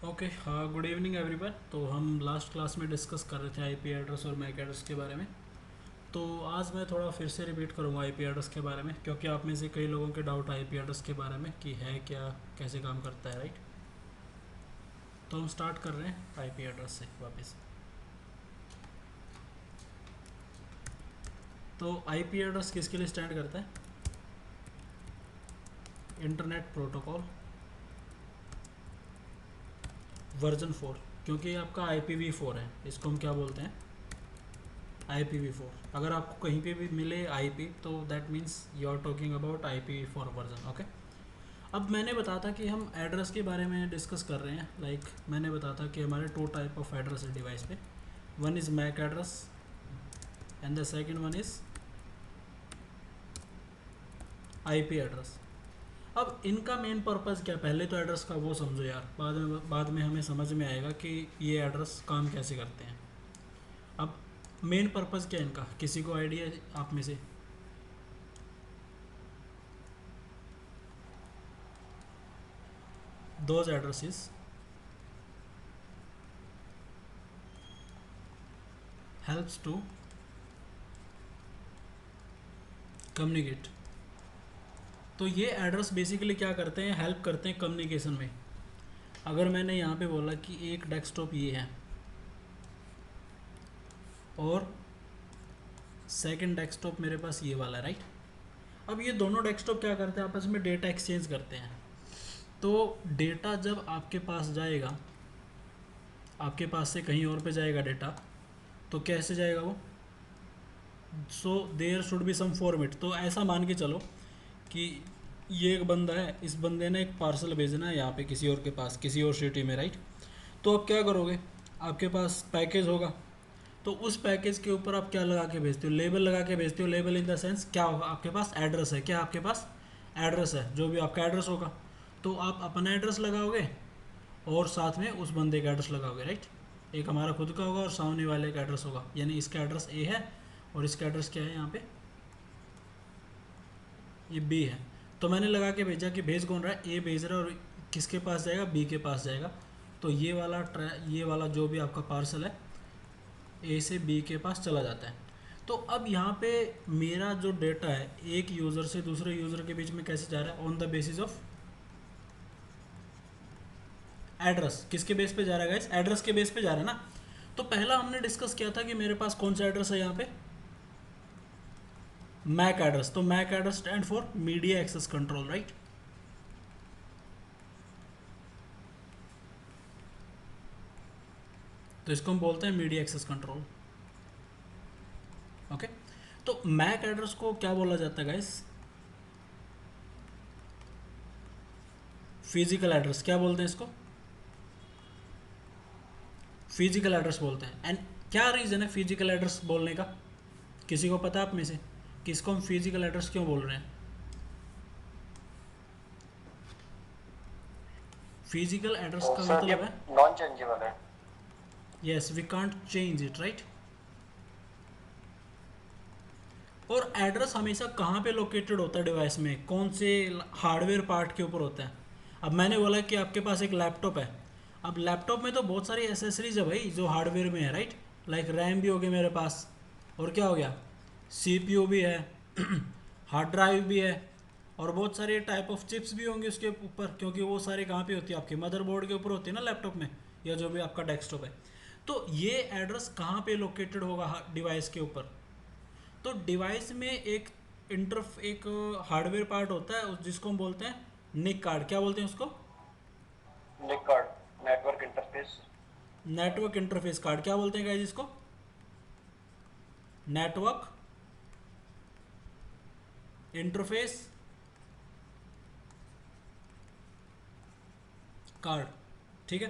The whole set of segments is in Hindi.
ओके, हाँ, गुड इवनिंग एवरीवन। तो हम लास्ट क्लास में डिस्कस कर रहे थे आईपी एड्रेस और मैक एड्रेस के बारे में। तो आज मैं थोड़ा फिर से रिपीट करूँगा आईपी एड्रेस के बारे में, क्योंकि आप में से कई लोगों के डाउट आईपी एड्रेस के बारे में कि है क्या, कैसे काम करता है, राइट। तो हम स्टार्ट कर रहे हैं आईपी एड्रेस से वापस। तो आईपी एड्रेस किसके लिए स्टैंड करता है? इंटरनेट प्रोटोकॉल वर्जन 4, क्योंकि आपका IPv4 है, इसको हम क्या बोलते हैं? IPv4। अगर आपको कहीं पे भी मिले IP, तो that means you are talking about IPv4 version. Okay. अब मैंने बताया था कि हम एड्रेस के बारे में डिस्कस कर रहे हैं। मैंने बताया था कि हमारे टू टाइप ऑफ एड्रेस है डिवाइस पे। One is MAC address and the second one is IP address. अब इनका मेन पर्पज़ क्या? पहले तो एड्रेस का वो समझो यार, बाद में हमें समझ में आएगा कि ये एड्रेस काम कैसे करते हैं। अब मेन पर्पज़ क्या है इनका, किसी को आइडिया आप में से? Those addresses helps to communicate. तो ये एड्रेस बेसिकली क्या करते हैं? हेल्प करते हैं कम्युनिकेशन में। अगर मैंने यहाँ पे बोला कि एक डेस्कटॉप ये है और सेकंड डेस्कटॉप मेरे पास ये वाला है, राइट। अब ये दोनों डेस्कटॉप क्या करते हैं? आपस में डेटा एक्सचेंज करते हैं। तो डेटा जब आपके पास जाएगा, आपके पास से कहीं और पे जाएगा डेटा, तो कैसे जाएगा वो? So there should be some format. तो ऐसा मान के चलो कि ये एक बंदा है, इस बंदे ने एक पार्सल भेजना है यहाँ पे किसी और के पास, किसी और सिटी में, राइट। तो आप क्या करोगे? आपके पास पैकेज होगा, तो उस पैकेज के ऊपर आप क्या लगा के भेजते हो? लेबल लगा के भेजते हो। लेबल इन द सेंस क्या होगा? आपके पास एड्रेस है। क्या आपके पास एड्रेस है? जो भी आपका एड्रेस होगा, तो आप अपना एड्रेस लगाओगे और साथ में उस बंदे का एड्रेस लगाओगे, राइट। एक हमारा खुद का होगा और सामने वाले का एड्रेस होगा, यानी इसका एड्रेस A है और इसका एड्रेस क्या है? यहाँ पे ये B है। तो मैंने लगा के भेजा कि भेज कौन रहा है? A भेज रहा है, और किसके पास जाएगा? B के पास जाएगा। तो ये वाला जो भी आपका पार्सल है A से B के पास चला जाता है। तो अब यहाँ पे मेरा जो डेटा है एक यूज़र से दूसरे यूज़र के बीच में कैसे जा रहा है? On the basis of address. किसके बेस पे जा रहा है गाइस? एड्रेस के बेस पे जा रहा है ना। तो पहला हमने डिस्कस किया था कि मेरे पास कौन सा एड्रेस है यहाँ पे? MAC address. तो MAC address stand for media access control, right. तो इसको हम बोलते हैं मीडिया एक्सेस कंट्रोल। ओके। तो मैक एड्रेस को क्या बोला जाता है गाइस? Physical address. क्या बोलते हैं इसको? फिजिकल एड्रेस बोलते हैं। एंड क्या रीज़न है फिजिकल एड्रेस बोलने का? किसी को पता आप में से कि इसको हम फिजिकल एड्रेस क्यों बोल रहे हैं? फिजिकल एड्रेस का सर ये मतलब है नॉन चेंजेबल है। Yes, we can't change it, right. और एड्रेस हमेशा कहाँ पे लोकेटेड होता है डिवाइस में? कौन से हार्डवेयर पार्ट के ऊपर होता है? अब मैंने बोला कि आपके पास एक लैपटॉप है। अब लैपटॉप में तो बहुत सारी एसेसरीज है भाई जो हार्डवेयर में है, राइट। लाइक रैम भी हो गया मेरे पास, और क्या हो गया? CPU भी है, हार्ड ड्राइव भी है, और बहुत सारे टाइप ऑफ चिप्स भी होंगे उसके ऊपर, क्योंकि वो सारे कहाँ पे होती है? आपके मदरबोर्ड के ऊपर होती है ना लैपटॉप में, या जो भी आपका डेस्कटॉप है। तो ये एड्रेस कहाँ पे लोकेटेड होगा डिवाइस के ऊपर? तो डिवाइस में एक हार्डवेयर पार्ट होता है जिसको हम बोलते हैं निक कार्ड। क्या बोलते हैं उसको? NIC card, network interface. Network interface card. क्या बोलते हैं गाइस इसको? नेटवर्क इंटरफेस कार्ड, ठीक है।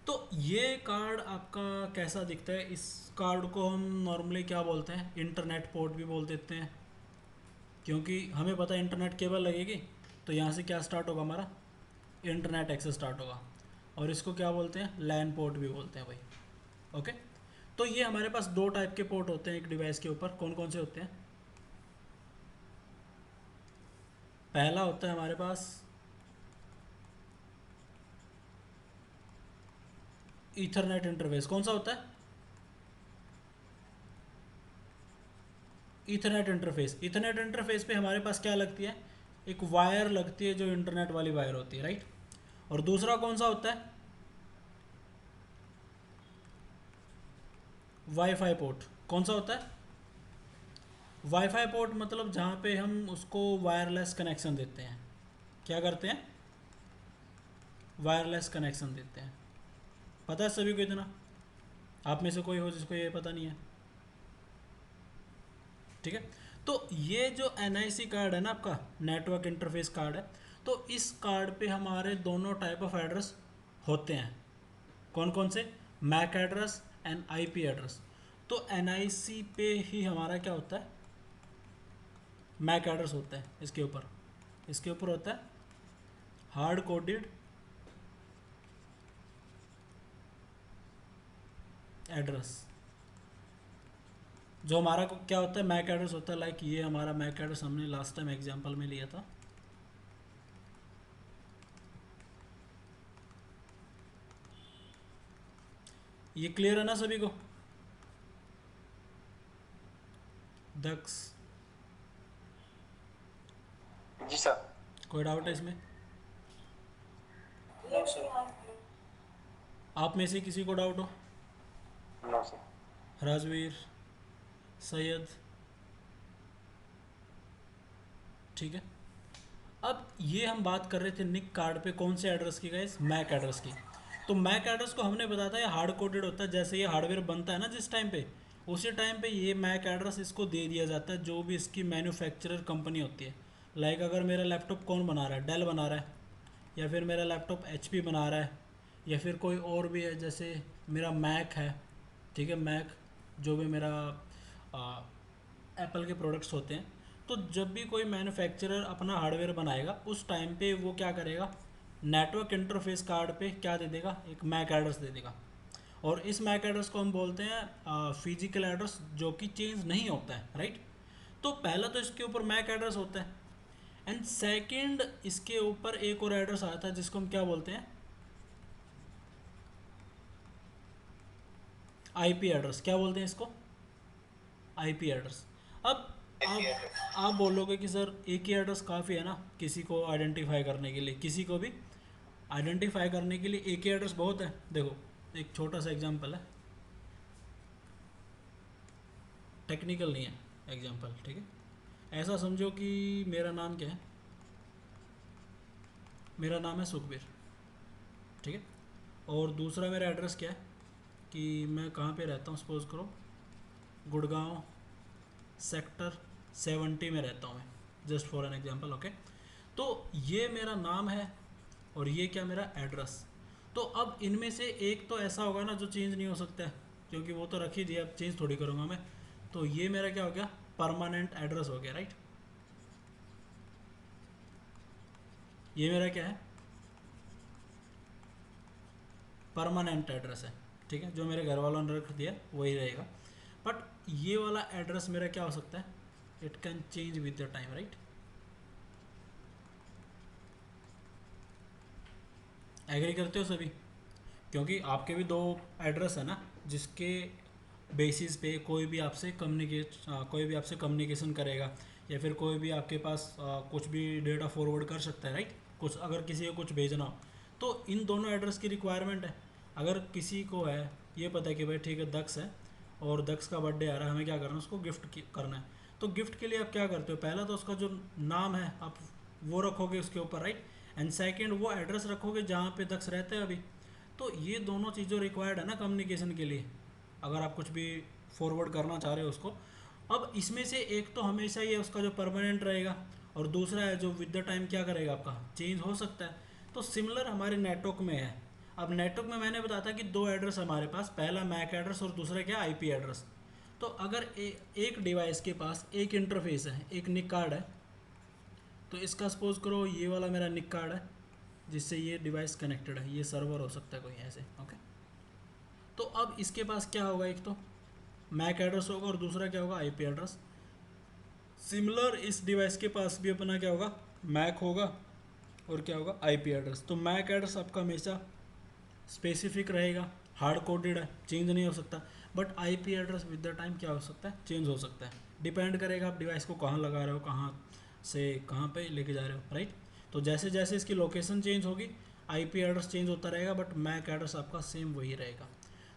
तो ये कार्ड आपका कैसा दिखता है? इस कार्ड को हम नॉर्मली क्या बोलते हैं? इंटरनेट पोर्ट भी बोल देते हैं, क्योंकि हमें पता है इंटरनेट केबल लगेगी, तो यहाँ से क्या स्टार्ट होगा? हमारा इंटरनेट एक्सेस स्टार्ट होगा। और इसको क्या बोलते हैं? लैन पोर्ट भी बोलते हैं भाई। ओके। तो ये हमारे पास दो टाइप के पोर्ट होते हैं एक डिवाइस के ऊपर। कौन कौन से होते हैं? पहला होता है हमारे पास ईथरनेट इंटरफेस कौन सा होता है? Ethernet interface. ईथरनेट इंटरफेस पे हमारे पास क्या लगती है? एक वायर लगती है जो इंटरनेट वाली वायर होती है, राइट। और दूसरा कौन सा होता है? Wifi port. कौन सा होता है? वाईफाई पोर्ट मतलब जहाँ पे हम उसको वायरलेस कनेक्शन देते हैं। क्या करते हैं? वायरलेस कनेक्शन देते हैं। पता है सभी को इतना? आप में से कोई हो जिसको ये पता नहीं है? ठीक है। तो ये जो NIC कार्ड है ना आपका, नेटवर्क इंटरफेस कार्ड है, तो इस कार्ड पे हमारे दोनों टाइप ऑफ एड्रेस होते हैं। कौन कौन से? MAC address and IP address. तो NIC पे ही हमारा क्या होता है? मैक एड्रेस होता है। इसके ऊपर होता है हार्ड कोडेड एड्रेस। जो हमारा क्या होता है? मैक एड्रेस होता है। लाइक ये हमारा मैक एड्रेस हमने लास्ट टाइम एग्जांपल में लिया था। ये क्लियर है ना सभी को? दक्ष, जी सर। कोई डाउट है इसमें? No sir. आप में से किसी को डाउट हो? No sir. राजवीर, सैयद, ठीक है। अब ये हम बात कर रहे थे निक कार्ड पे कौन से एड्रेस की गाइस? मैक एड्रेस की। तो मैक एड्रेस को हमने बताया था ये हार्ड कोडेड होता है। जैसे ये हार्डवेयर बनता है ना जिस टाइम पे, उसी टाइम पे ये मैक एड्रेस इसको दे दिया जाता है जो भी इसकी मैन्युफैक्चरर कंपनी होती है। लाइक अगर मेरा लैपटॉप कौन बना रहा है? डेल बना रहा है, या फिर मेरा लैपटॉप HP बना रहा है, या फिर कोई और भी है, जैसे मेरा मैक है, ठीक है, मैक, जो भी मेरा एप्पल के प्रोडक्ट्स होते हैं। तो जब भी कोई मैन्युफैक्चरर अपना हार्डवेयर बनाएगा उस टाइम पे वो क्या करेगा? नेटवर्क इंटरफेस कार्ड पे क्या दे देगा? एक मैक एड्रेस दे देगा। और इस मैक एड्रेस को हम बोलते हैं फिजिकल एड्रेस, जो कि चेंज नहीं होता है, राइट। तो पहला तो इसके ऊपर मैक एड्रेस होता है, एंड सेकंड इसके ऊपर एक और एड्रेस आता है जिसको हम क्या बोलते हैं? IP address. क्या बोलते हैं इसको? IP address. अब आप बोलोगे कि सर एक ही एड्रेस काफ़ी है ना किसी को आइडेंटिफाई करने के लिए? किसी को भी आइडेंटिफाई करने के लिए एक ही एड्रेस बहुत है। देखो एक छोटा सा एग्जांपल है, टेक्निकल नहीं है एग्जांपल, ठीक है। ऐसा समझो कि मेरा नाम क्या है? मेरा नाम है सुखबीर, ठीक है। और दूसरा मेरा एड्रेस क्या है कि मैं कहाँ पे रहता हूँ? सपोज़ करो गुड़गांव सेक्टर 70 में रहता हूँ मैं, just for an example, okay. तो ये मेरा नाम है और ये क्या? मेरा एड्रेस। तो अब इनमें से एक तो ऐसा होगा ना जो चेंज नहीं हो सकता है, क्योंकि वो तो रख ही दिया, अब चेंज थोड़ी करूँगा मैं। तो ये मेरा क्या हो गया? परमानेंट एड्रेस हो गया, राइट। ये मेरा क्या है? परमानेंट एड्रेस है, ठीक है। जो मेरे घर वालों ने रख दिया वही रहेगा। बट ये वाला एड्रेस मेरा क्या हो सकता है? It can change with the time, right. Agree करते हो सभी? क्योंकि आपके भी दो एड्रेस है ना जिसके बेसिस पे कोई भी आपसे कम्युनिकेशन करेगा, या फिर कोई भी आपके पास कुछ भी डेटा फॉरवर्ड कर सकता है, राइट। कुछ अगर किसी को कुछ भेजना हो तो इन दोनों एड्रेस की रिक्वायरमेंट है। अगर किसी को है ये पता है कि भाई ठीक है दक्ष है और दक्ष का बर्थडे आ रहा है, हमें क्या करना है? उसको गिफ्ट करना है। तो गिफ्ट के लिए आप क्या करते हो? पहला तो उसका जो नाम है आप वो रखोगे उसके ऊपर, राइट। एंड सेकंड वो एड्रेस रखोगे जहाँ पे दक्ष रहते हैं अभी। तो ये दोनों चीज़ें रिक्वायर्ड है ना कम्युनिकेशन के लिए, अगर आप कुछ भी फॉरवर्ड करना चाह रहे हो उसको। अब इसमें से एक तो हमेशा ये उसका जो परमानेंट रहेगा, और दूसरा है जो विद द टाइम क्या करेगा? आपका चेंज हो सकता है। तो सिमिलर हमारे नेटवर्क में है। अब नेटवर्क में मैंने बताया था कि दो एड्रेस हमारे पास, पहला मैक एड्रेस और दूसरा क्या? IP address. तो अगर एक डिवाइस के पास एक इंटरफेस है, एक निक कार्ड है, तो इसका सपोज करो ये वाला मेरा निक कार्ड है जिससे ये डिवाइस कनेक्टेड है, ये सर्वर हो सकता है कोई ऐसे, ओके। तो अब इसके पास क्या होगा? एक तो मैक एड्रेस होगा और दूसरा क्या होगा? IP address. सिमिलर इस डिवाइस के पास भी अपना क्या होगा? मैक होगा और क्या होगा? IP address. तो मैक एड्रेस आपका हमेशा स्पेसिफिक रहेगा, हार्ड कोडेड है, चेंज नहीं हो सकता। But IP address with the time क्या हो सकता है, चेंज हो सकता है। डिपेंड करेगा आप डिवाइस को कहाँ लगा रहे हो, कहाँ से कहाँ पे लेके जा रहे हो, राइट। तो जैसे जैसे इसकी लोकेशन चेंज होगी आईपी एड्रेस चेंज होता रहेगा, बट मैक एड्रेस आपका सेम वही रहेगा।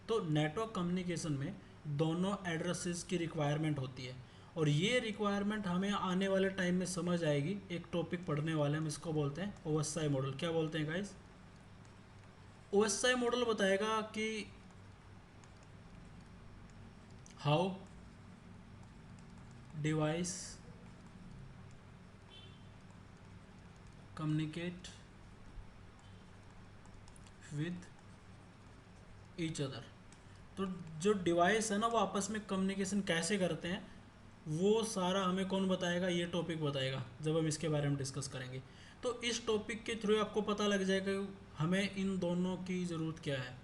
तो नेटवर्क कम्युनिकेशन में दोनों एड्रेसेस की रिक्वायरमेंट होती है, और ये रिक्वायरमेंट हमें आने वाले टाइम में समझ आएगी। एक टॉपिक पढ़ने वाले हम, इसको बोलते हैं ओएसआई मॉडल। क्या बोलते हैं गाइस? ओएसआई मॉडल बताएगा कि how device communicate with each other. तो जो डिवाइस है ना वो आपस में कम्युनिकेशन कैसे करते हैं वो सारा हमें कौन बताएगा, ये टॉपिक बताएगा जब हम इसके बारे में डिस्कस करेंगे। तो इस टॉपिक के थ्रू आपको पता लग जाएगा हमें इन दोनों की ज़रूरत क्या है।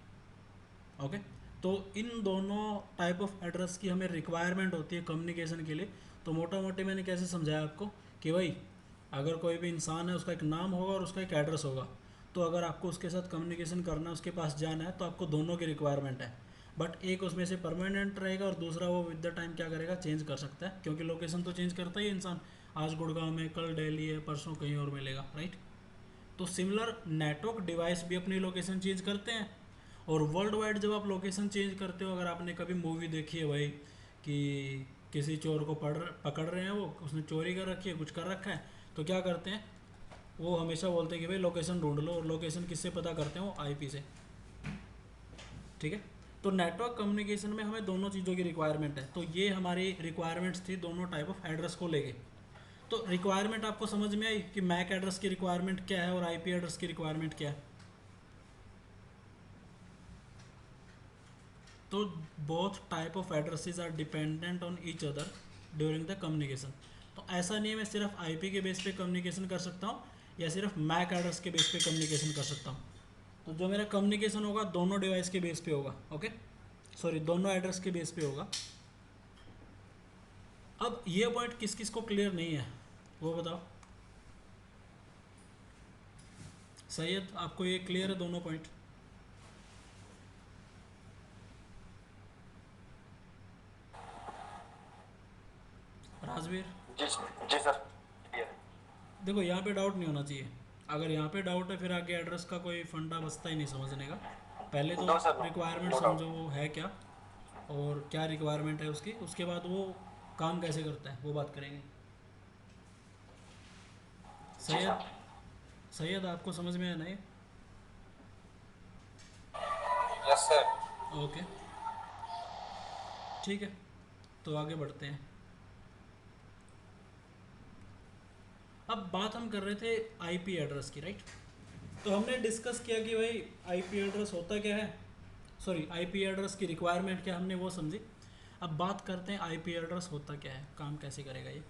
ओके, तो इन दोनों टाइप ऑफ एड्रेस की हमें रिक्वायरमेंट होती है कम्युनिकेशन के लिए। तो मोटा मोटी मैंने कैसे समझाया आपको कि भाई अगर कोई भी इंसान है उसका एक नाम होगा और उसका एक एड्रेस होगा, तो अगर आपको उसके साथ कम्युनिकेशन करना है, उसके पास जाना है, तो आपको दोनों की रिक्वायरमेंट है। बट एक उसमें से परमानेंट रहेगा और दूसरा वो विद द टाइम क्या करेगा, चेंज कर सकता है, क्योंकि लोकेशन तो चेंज करता ही है इंसान। आज गुड़गांव में, कल दिल्ली है, परसों कहीं और मिलेगा, राइट। तो सिमिलर नेटवर्क डिवाइस भी अपनी लोकेशन चेंज करते हैं। और वर्ल्ड वाइड जब आप लोकेशन चेंज करते हो, अगर आपने कभी मूवी देखी है भाई कि किसी चोर को पकड़ रहे हैं, वो उसने चोरी कर रखी है, कुछ कर रखा है, तो क्या करते हैं, वो हमेशा बोलते हैं कि भाई लोकेशन ढूंढ लो। और लोकेशन किससे पता करते हैं, वो आईपी से, ठीक है। तो नेटवर्क कम्युनिकेशन में हमें दोनों चीज़ों की रिक्वायरमेंट है। तो ये हमारी रिक्वायरमेंट्स थी दोनों टाइप ऑफ एड्रेस को लेके। तो रिक्वायरमेंट आपको समझ में आई कि मैक एड्रेस की रिक्वायरमेंट क्या है और आईपी एड्रेस की रिक्वायरमेंट क्या है। तो both type of addresses are dependent on each other during the communication. तो ऐसा नहीं है मैं सिर्फ आईपी के बेस पे कम्युनिकेशन कर सकता हूँ या सिर्फ मैक एड्रेस के बेस पे कम्युनिकेशन कर सकता हूँ। तो जो मेरा कम्युनिकेशन होगा दोनों डिवाइस के बेस पे होगा, ओके, सॉरी दोनों एड्रेस के बेस पे होगा। अब ये पॉइंट किस किस को क्लियर नहीं है वो बताओ। सैयद, आपको ये क्लियर है दोनों पॉइंट? राजवीर? जी सर, क्लियर। देखो यहाँ पे डाउट नहीं होना चाहिए। अगर यहाँ पे डाउट है फिर आगे एड्रेस का कोई फंडा बचता ही नहीं समझने का। पहले तो no sir, no, requirement no doubt. समझो वो है क्या, और क्या रिक्वायरमेंट है उसकी, उसके बाद वो काम कैसे करता है वो बात करेंगे। जी सैयद, सर। सैयद आपको समझ में आया नहीं? Yes sir. ओके, ठीक है, तो आगे बढ़ते हैं। अब बात हम कर रहे थे आईपी एड्रेस की, राइट। तो हमने डिस्कस किया कि भाई आईपी एड्रेस होता क्या है, सॉरी आईपी एड्रेस की रिक्वायरमेंट क्या, हमने वो समझी। अब बात करते हैं आईपी एड्रेस होता क्या है, काम कैसे करेगा ये।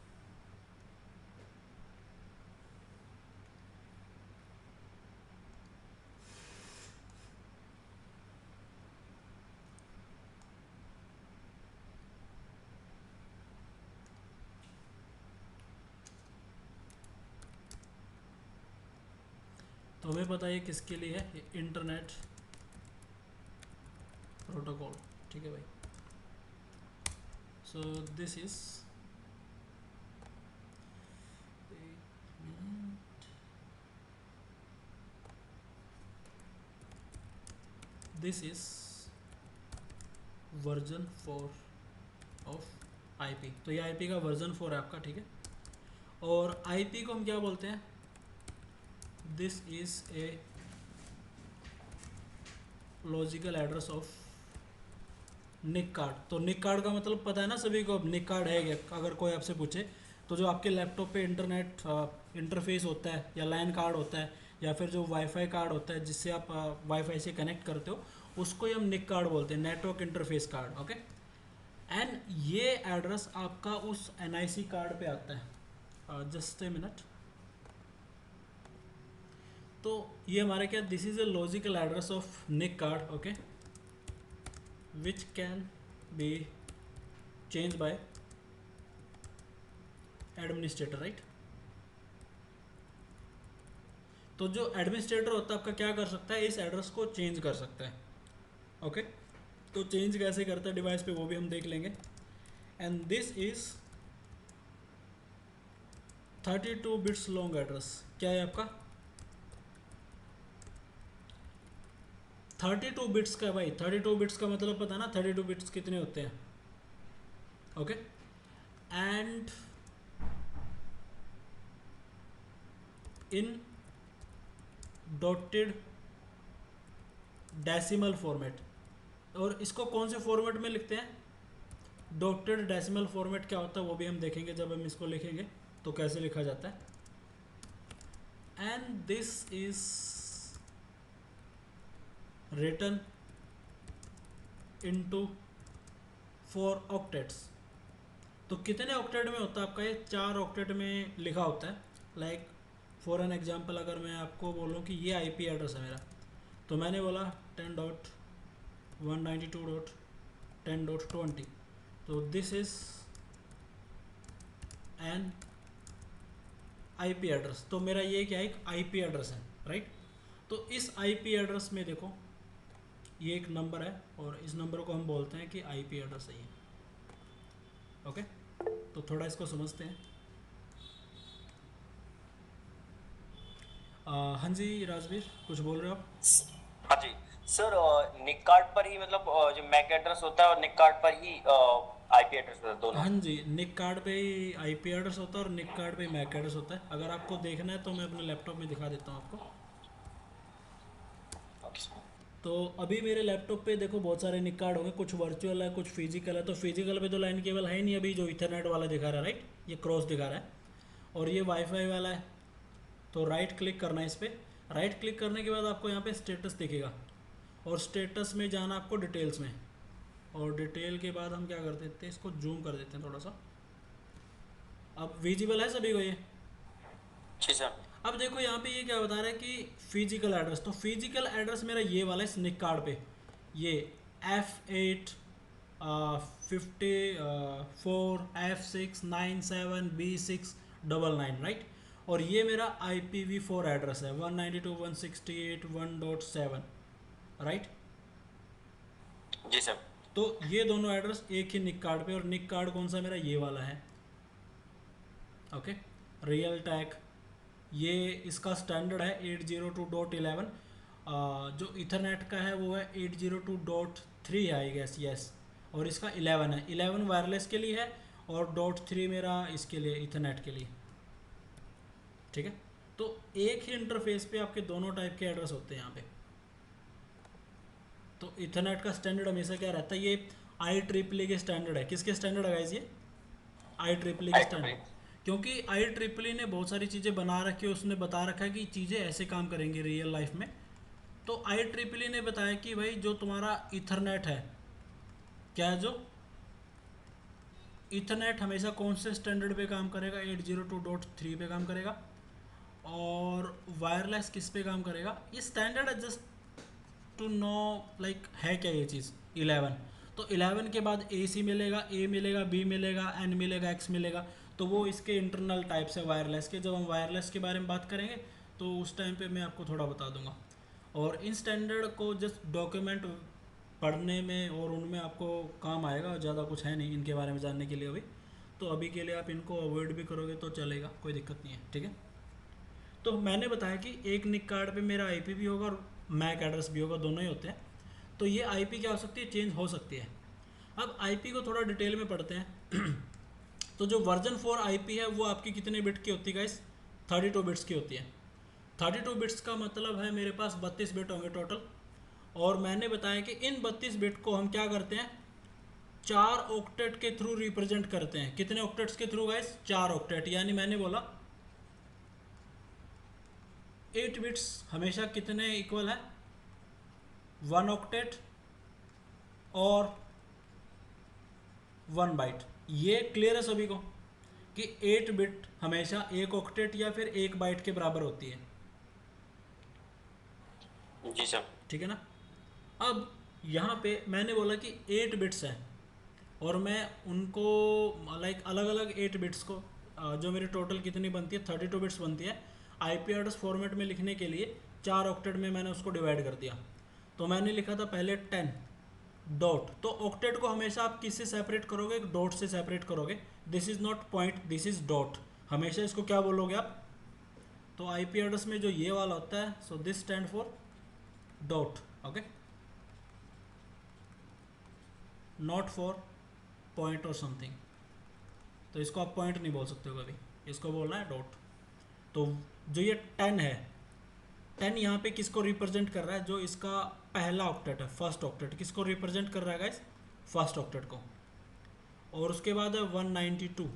तो हमें पता है ये किसके लिए है, ये इंटरनेट प्रोटोकॉल, ठीक है भाई। So this is this is version 4 of IP. तो ये आईपी का वर्जन 4 है आपका, ठीक है। और आईपी को हम क्या बोलते हैं, this is a logical address of NIC card. तो निक कार्ड का मतलब पता है ना सभी को, अब निक कार्ड है क्या, अगर कोई आपसे पूछे तो जो आपके लैपटॉप पे इंटरनेट इंटरफेस होता है या लाइन कार्ड होता है या फिर जो वाईफाई कार्ड होता है जिससे आप वाईफाई से कनेक्ट करते हो, उसको ही हम निक कार्ड बोलते हैं, network interface card, okay. And ये एड्रेस आपका उस एनआईसी कार्ड पे आता है। Just a minute. तो ये हमारे क्या, this is a logical address of NIC card, okay, which can be change by administrator, right. तो जो एडमिनिस्ट्रेटर होता है आपका क्या कर सकता है, इस एड्रेस को चेंज कर सकता है, ओके, तो चेंज कैसे करता है डिवाइस पे वो भी हम देख लेंगे। And this is 32 bits long address. क्या है आपका 32 बिट्स का भाई? 32 बिट्स का मतलब पता ना 32 बिट्स कितने होते हैं? Okay, and in dotted decimal format. और इसको कौन से फॉर्मेट में लिखते हैं? डॉटेड डेसिमल फॉर्मेट क्या होता है वो भी हम देखेंगे जब हम इसको लिखेंगे तो कैसे लिखा जाता है। And this is written into 4 octets. तो कितने ऑक्टेट में होता है आपका? ये 4 ऑक्टेट में लिखा होता है। लाइक फॉर एन एग्जांपल अगर मैं आपको बोलूँ कि ये आईपी एड्रेस है मेरा, तो मैंने बोला 10.192.10.20, तो this is an IP address. तो मेरा ये क्या है, एक आईपी एड्रेस है, राइट। तो इस आईपी एड्रेस में देखो ये एक नंबर है और इस नंबर को हम बोलते हैं कि आईपी एड्रेस है ये। ओके, तो थोड़ा इसको समझते हैं। हाँ जी राजवीर, कुछ बोल रहे हो आप? हाँ जी सर, निक कार्ड पर ही मतलब जो मैक एड्रेस होता है और निक कार्ड पर ही आईपी एड्रेस होता है दोनों। हाँ जी, निक कार्ड पे ही आईपी एड्रेस होता है और निक कार्ड पे ही मैक एड्रेस होता है। अगर आपको देखना है तो मैं अपने लैपटॉप में दिखा देता हूँ आपको। Okay sir. तो अभी मेरे लैपटॉप पे देखो बहुत सारे निक कार्ड होंगे, कुछ वर्चुअल है कुछ फिजिकल है। तो फिजिकल पे तो लाइन केबल है ही नहीं, अभी जो इथरनेट वाला दिखा रहा है, राइट, ये क्रॉस दिखा रहा है। और ये वाईफाई वाला है। तो राइट क्लिक करना है इस पर। राइट क्लिक करने के बाद आपको यहाँ पे स्टेटस दिखेगा और स्टेटस में जाना आपको डिटेल्स में। और डिटेल के बाद हम क्या कर देते हैं, इसको जूम कर देते हैं थोड़ा सा। अब विजिबल है सभी को ये? जी सर। अब देखो यहाँ पे ये क्या बता रहा है कि फिजिकल एड्रेस। तो फिजिकल एड्रेस मेरा ये वाला है स्निक कार्ड पे, ये F8 54F697B699, राइट। और ये मेरा IPv4 एड्रेस है 192.168.1.7, राइट। जी सर। तो ये दोनों एड्रेस एक ही निक कार्ड पे, और निक कार्ड कौन सा मेरा? ये वाला है। ओके, रियल टैग ये इसका स्टैंडर्ड है 802.11। जो इथरनेट का है वो है 802.3 है आई गेस, यस। और इसका 11 है, 11 वायरलेस के लिए है और .3 मेरा इसके लिए इथरनेट के लिए, ठीक है। तो एक ही इंटरफेस पे आपके दोनों टाइप के एड्रेस होते हैं यहाँ पे। तो इथरनेट का स्टैंडर्ड हमेशा क्या रहता है, ये IEEE के स्टैंडर्ड है। किसके स्टैंडर्ड है गाइस ये? IEEE के स्टैंडर्ड। क्योंकि IEEE ने बहुत सारी चीज़ें बना रखी है, उसने बता रखा है कि चीज़ें ऐसे काम करेंगी रियल लाइफ में। तो IEEE ने बताया कि भाई जो तुम्हारा इथरनेट है, क्या है, जो इथरनेट हमेशा कौन से स्टैंडर्ड पे काम करेगा? 802.3 पे काम करेगा। और वायरलेस किस पे काम करेगा? ये स्टैंडर्ड है, जस्ट टू नो लाइक है क्या ये चीज़। 11, तो 11 के बाद AC मिलेगा, A मिलेगा, B मिलेगा, N मिलेगा, X मिलेगा। तो वो इसके इंटरनल टाइप्स है वायरलेस के। जब हम वायरलेस के बारे में बात करेंगे तो उस टाइम पे मैं आपको थोड़ा बता दूंगा। और इन स्टैंडर्ड को जस्ट डॉक्यूमेंट पढ़ने में और उनमें आपको काम आएगा, ज़्यादा कुछ है नहीं इनके बारे में जानने के लिए अभी। तो अभी के लिए आप इनको अवॉइड भी करोगे तो चलेगा, कोई दिक्कत नहीं है, ठीक है। तो मैंने बताया कि एक निक कार्ड पे मेरा IP भी होगा और मैक एड्रेस भी होगा, दोनों ही होते हैं। तो ये IP क्या हो सकती है? चेंज हो सकती है। अब IP को थोड़ा डिटेल में पढ़ते हैं। तो जो वर्जन 4 IP है वो आपकी कितने बिट की होती है गाइस? 32 बिट्स की होती है। 32 बिट्स का मतलब है मेरे पास 32 बिट होंगे टोटल। और मैंने बताया कि इन 32 बिट को हम क्या करते हैं? 4 ऑक्टेट के थ्रू रिप्रेजेंट करते हैं। कितने ऑक्टेट्स के थ्रू गाइस? 4 ऑक्टेट। यानी मैंने बोला 8 बिट्स हमेशा कितने इक्वल है? 1 ऑक्टेट और 1 बाइट। ये क्लियर है सभी को कि 8 बिट हमेशा 1 ऑक्टेट या फिर 1 बाइट के बराबर होती है, जी सर। ठीक है ना। अब यहाँ पे मैंने बोला कि 8 बिट्स हैं और मैं उनको लाइक अलग अलग 8 बिट्स को जो मेरी टोटल कितनी बनती है 32 बिट्स बनती है, IP एड्रेस फॉर्मेट में लिखने के लिए 4 ऑक्टेट में मैंने उसको डिवाइड कर दिया। तो मैंने लिखा था पहले 10, डॉट। तो ऑक्टेट को हमेशा आप किससे सेपरेट करोगे, एक डॉट से सेपरेट करोगे। This is not point, this is dot, हमेशा इसको क्या बोलोगे आप। तो आईपी एड्रेस में जो ये वाला होता है, so this stand for dot, okay, not for point और समथिंग। तो इसको आप पॉइंट नहीं बोल सकते हो कभी, इसको बोलना है डॉट। तो जो ये 10 है, 10 यहाँ पे किसको रिप्रेजेंट कर रहा है, जो इसका पहला ऑक्टेट है, फर्स्ट ऑक्टेट, किसको रिप्रेजेंट कर रहा है गाइस, फर्स्ट ऑक्टेट को। और उसके बाद है 192,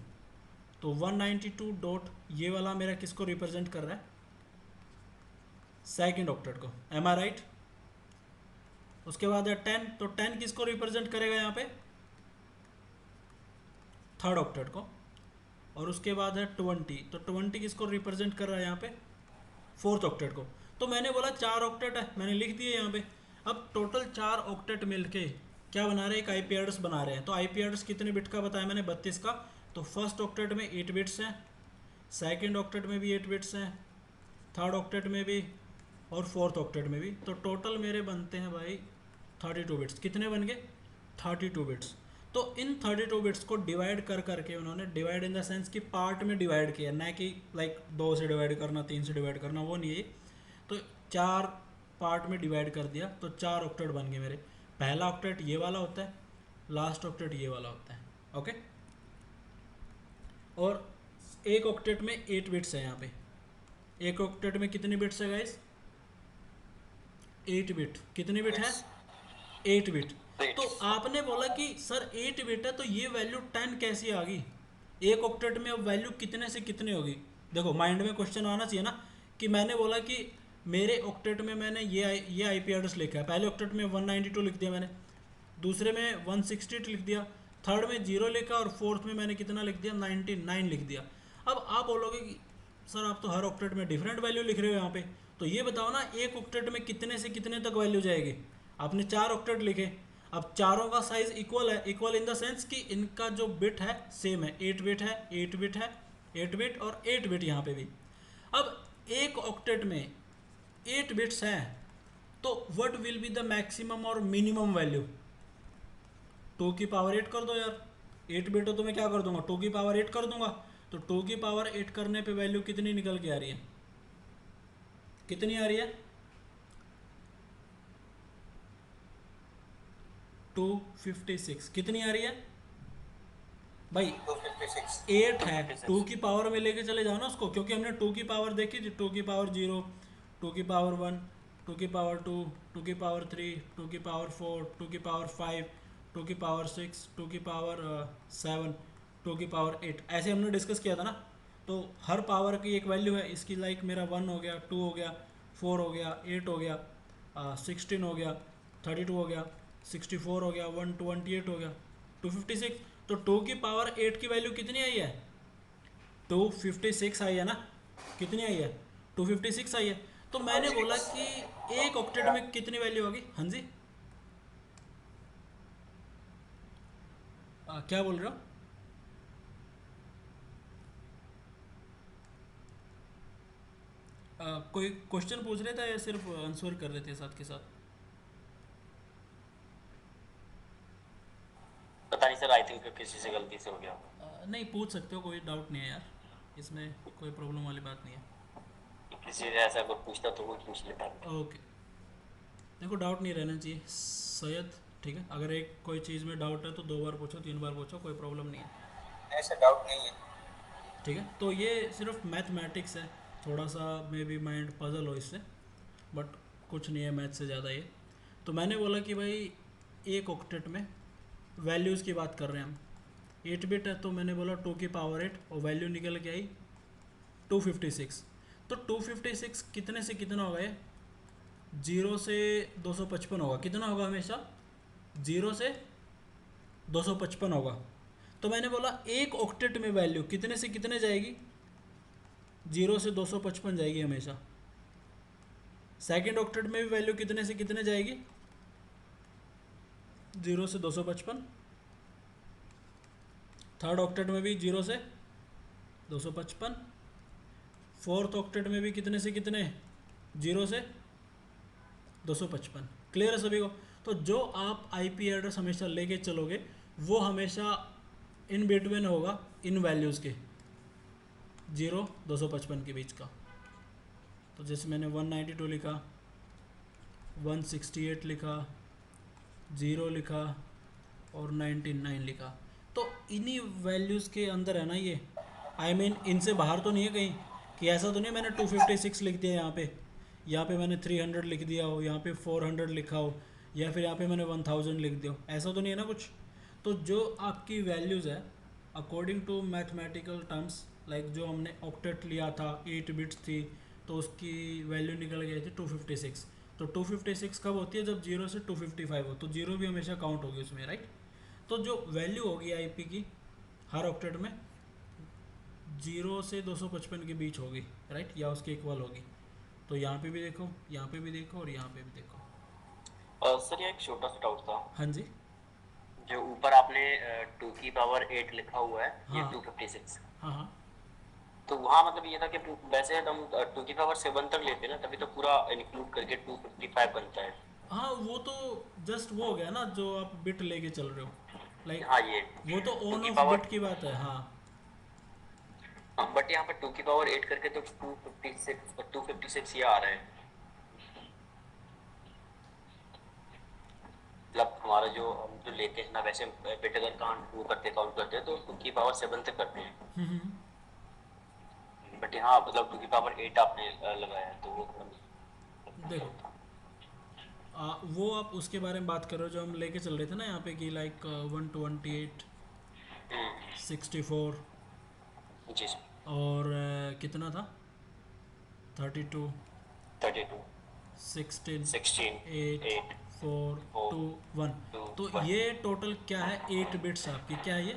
तो 192 डॉट ये वाला मेरा किसको रिप्रेजेंट कर रहा है, सेकंड ऑक्टेट को, एम आई राइट। उसके बाद है 10, तो 10 किसको रिप्रेजेंट करेगा यहाँ पे, थर्ड ऑक्टेट को। और उसके बाद है 20, तो 20 किसको रिप्रेजेंट कर रहा है यहाँ पे, फोर्थ ऑक्टेट को। तो मैंने बोला 4 ऑक्टेट है, मैंने लिख दिए यहाँ पे। अब टोटल 4 ऑक्टेट मिलके क्या बना रहे हैं, एक आईपी एड्रेस बना रहे हैं। तो आईपी एड्रेस कितने बिट का बताया मैंने, 32 का। तो फर्स्ट ऑक्टेट में 8 बिट्स हैं, सेकंड ऑक्टेट में भी 8 बिट्स हैं, थर्ड ऑक्टेट में भी, और फोर्थ ऑक्टेट में भी। तो टोटल मेरे बनते हैं भाई 32 बिट्स। कितने बन गए, 32 बिट्स। तो इन 32 बिट्स को डिवाइड कर करके उन्होंने, डिवाइड इन द सेंस कि पार्ट में डिवाइड किया, ना कि लाइक 2 से डिवाइड करना, 3 से डिवाइड करना, वो नहीं है। तो 4 पार्ट में डिवाइड कर दिया, तो 4 ऑक्टेट बन गए मेरे। पहला ऑक्टेट ये वाला होता है, लास्ट ऑक्टेट ये वाला होता है, ओके। और एक ऑक्टेट में 8 बिट्स है यहाँ पे। एक ऑक्टेट में कितने बिट्स है गाइस, 8 बिट। कितने बिट है, 8 बिट। तो आपने बोला कि सर 8 बिट है, तो ये वैल्यू 10 कैसी आ गई, एक ऑक्टेट में अब वैल्यू कितने से कितने होगी। देखो माइंड में क्वेश्चन आना चाहिए ना, कि मैंने बोला कि मेरे ऑक्टेट में मैंने ये आईपी एड्रेस लिखा है, पहले ऑक्टेट में 192 लिख दिया मैंने, दूसरे में 168 लिख दिया, थर्ड में 0 लिखा, और फोर्थ में मैंने कितना लिख दिया, 99 लिख दिया। अब आप बोलोगे कि सर आप तो हर ऑक्टेट में डिफरेंट वैल्यू लिख रहे हो यहाँ पे, तो ये बताओ ना एक ऑक्टेट में कितने से कितने तक वैल्यू जाएगी। आपने 4 ऑक्टेट लिखे, अब चारों का साइज इक्वल है, इक्वल इन द सेंस कि इनका जो बिट है सेम है, 8 बिट है, 8 बिट है, 8 बिट और 8 बिट यहाँ पे भी। अब एक ऑक्टेट में 8 बिट्स हैं, तो what will be the maximum और मिनिमम वैल्यू। 2 की पावर 8 कर दो यार, 8 बिट हो तो मैं क्या कर दूंगा, 2 की पावर 8 कर दूंगा। तो 2 की पावर 8 करने पे वैल्यू कितनी निकल के आ रही है, कितनी आ रही है, 256। कितनी आ रही है भाई, 256 8 है, 2 की पावर में लेके चले जाओ ना उसको, क्योंकि हमने 2 की पावर देखी थी, 2 की पावर 0, 2 की पावर 1, 2 की पावर 2, 2 की पावर 3, 2 की पावर 4, 2 की पावर 5, 2 की पावर 6, 2 की पावर 7, 2 की पावर 8, ऐसे हमने डिस्कस किया था ना। तो हर पावर की एक वैल्यू है इसकी, लाइक मेरा 1 हो गया, 2 हो गया, 4 हो गया, 8 हो गया, 16 हो गया, 32 हो गया, 64 हो गया, 128 हो गया, 256। तो 2 की पावर 8 की वैल्यू कितनी आई है, 256 आई है ना, कितनी आई है, 256 आई है। तो मैंने बोला कि एक ऑक्टेट में कितनी वैल्यू होगी, हाँ जी, क्या बोल रहे हो, कोई क्वेश्चन पूछ रहे थे या सिर्फ आंसर कर रहे थे साथ के साथ। पता नहीं सर, आई थिंक किसी से गलती से हो गया। नहीं पूछ सकते हो, कोई डाउट नहीं है यार, इसमें कोई प्रॉब्लम वाली बात नहीं है। किसी से ऐसा कुछ पूछता तो वो पूछ लेता। ओके, देखो डाउट नहीं रहना चाहिए सैयद, ठीक है। अगर एक कोई चीज़ में डाउट है तो 2 बार पूछो, 3 बार पूछो, कोई प्रॉब्लम नहीं है, ऐसा डाउट नहीं है। ठीक है। तो ये सिर्फ मैथमेटिक्स है, थोड़ा सा मे बी माइंड पजल हो इससे, बट कुछ नहीं है मैथ से ज़्यादा ये। तो मैंने बोला कि भाई एक ऑक्टेट में वैल्यूज़ की बात कर रहे हैं हम, 8 बिट है, तो मैंने बोला 2 की पावर 8 और वैल्यू निकल के आई 256। तो 256 कितने से कितना होगा ये, 0 से 255 होगा, कितना होगा हमेशा, 0 से 255 होगा। तो मैंने बोला एक ऑक्टेट में वैल्यू कितने से कितने जाएगी, 0 से 255 जाएगी हमेशा। सेकंड ऑक्टेट में भी वैल्यू कितने से कितने जाएगी, 0 से 255। थर्ड ऑक्टेट में भी 0 से 255। फोर्थ ऑक्टेट में भी कितने से कितने, 0 से 255। क्लियर है सभी को। तो जो आप आईपी एड्रेस हमेशा लेके चलोगे वो हमेशा इन बिटवीन होगा इन वैल्यूज़ के 0 255 के बीच का। तो जैसे मैंने 192 लिखा, 168 लिखा, 0 लिखा और 99 लिखा, तो इन्हीं वैल्यूज़ के अंदर है ना ये। आई मीन इनसे बाहर तो नहीं है कहीं, कि ऐसा तो नहीं मैंने 256 लिख दिया यहाँ पे मैंने 300 लिख दिया हो, यहाँ पे 400 लिखा हो, या फिर यहाँ पे मैंने 1000 लिख दिया हो, ऐसा तो नहीं है ना कुछ। तो जो आपकी वैल्यूज़ है according to mathematical terms, like जो हमने ऑक्टेट लिया था 8 बिट्स थी, तो उसकी वैल्यू निकल गई थी 256। तो 256 कब होती है? जब 0 से 255 हो, तो 0 भी हमेशा काउंट होगी उसमें, राइट। तो जो वैल्यू होगी आईपी की हर ऑक्टेट में 0 से 255 के बीच होगी, राइट, या उसके इक्वल होगी। तो यहाँ पे भी देखो, यहाँ पे भी देखो और यहाँ पे भी देखो। सर ये एक छोटा सा डाउट था, हाँ जी। जो ऊपर आपने 2 की पावर 8 लिखा हुआ है, ये हाँ 256, हाँ हाँ। तो वहाँ मतलब ये था कि वैसे हम 2 की पावर 7 तक लेते हैं ना, तभी तो पूरा इंक्लूड करके 255 बनता है। हाँ वो तो जस्ट वो हो गया ना जो आप बिट लेके चल रहे हो, लाइक हाँ ये वो तो टू ऑन की ऑफ पावर बिट की बात है। हाँ बट यहाँ पर 2 की पावर 8 करके तो 256 ये आ रहा है। मतलब हमारा जो हम जो लेते हैं ना, वैसे बिट अगर काउंट करते हैं तो 2 की पावर 7 तक करते हैं, बट यहाँ मतलब 2 की पावर 8 आपने लगाया है, तो वो देखो, वो आप उसके बारे में बात कर रहे हो जो हम लेके चल रहे थे ना यहाँ पे, कि लाइक 128 64 जी सर, और कितना था 32 32 16 16 8 8 4 4 2 1। 2 तो 1 ये टोटल क्या है? 8 बिट्स आपकी, क्या है ये?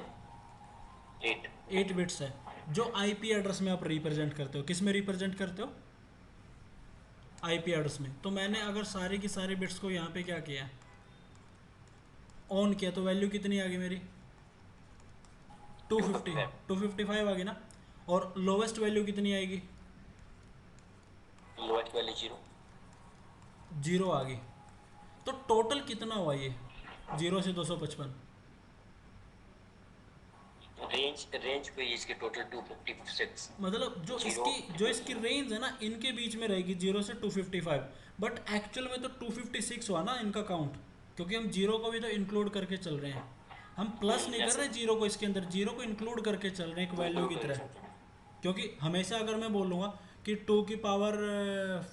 8। 8 बिट्स है जो आईपी एड्रेस में आप रिप्रेजेंट करते हो। किस में रिप्रेजेंट करते हो? आईपी एड्रेस में। तो मैंने अगर सारी की सारी बिट्स को यहाँ पे क्या किया, ऑन किया, तो वैल्यू कितनी आ गई मेरी? 250 255 आ गई ना। और लोवेस्ट वैल्यू कितनी आएगी? Lowest value 0। 0 आ गई। तो टोटल कितना हुआ ये 0 से 255? रेंज रेंज पे इसके टोटल 256। मतलब जीरो जो इसकी रेंज है ना इनके बीच में रहेगी 0 से 255। बट एक्चुअल में तो 256 हुआ ना इनका काउंट, क्योंकि हम जीरो को भी तो इंक्लूड करके चल रहे हैं। हम प्लस नहीं कर यस रहे जीरो को इसके अंदर, जीरो को इंक्लूड करके चल रहे हैं एक वैल्यू की तरह। सर। क्योंकि हमेशा अगर मैं बोलूँगा कि 2 की पावर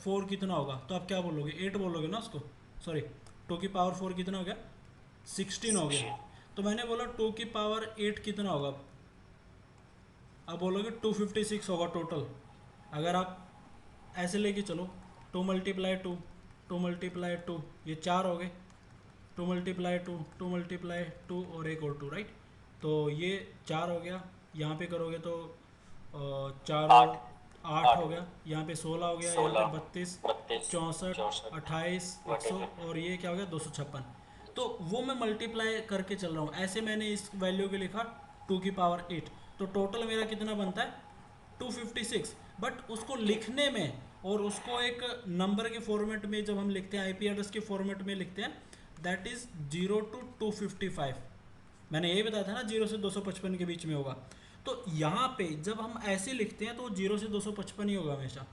4 कितना होगा, तो आप क्या बोलोगे? 8 बोलोगे ना उसको। सॉरी, 2 की पावर 4 कितना हो गया? 16 हो गया। तो मैंने बोला 2 की पावर 8 कितना होगा? अब बोलोगे 256 होगा टोटल। अगर आप ऐसे लेके चलो, 2 × 2 ये 4 हो गए। 2 × 2 और एक और 2, राइट। तो ये 4 हो गया। यहाँ पे करोगे तो 4 और 8 8 हो 8 गया। यहाँ पे 16 हो गया, यहाँ पे 16 32 32 64 64 28 100 whatever। और ये क्या हो गया 256। तो वो मैं मल्टीप्लाई करके चल रहा हूँ, ऐसे मैंने इस वैल्यू को लिखा 2 की पावर 8। तो टोटल मेरा कितना बनता है? 256। बट उसको लिखने में और उसको एक नंबर के फॉर्मेट में जब हम लिखते हैं, आईपी एड्रेस के फॉर्मेट में लिखते हैं, दैट इज़ 0 to 255। मैंने यही बताया था ना 0 से 255 के बीच में होगा। तो यहाँ पे जब हम ऐसे लिखते हैं तो 0 से 255 ही होगा हमेशा,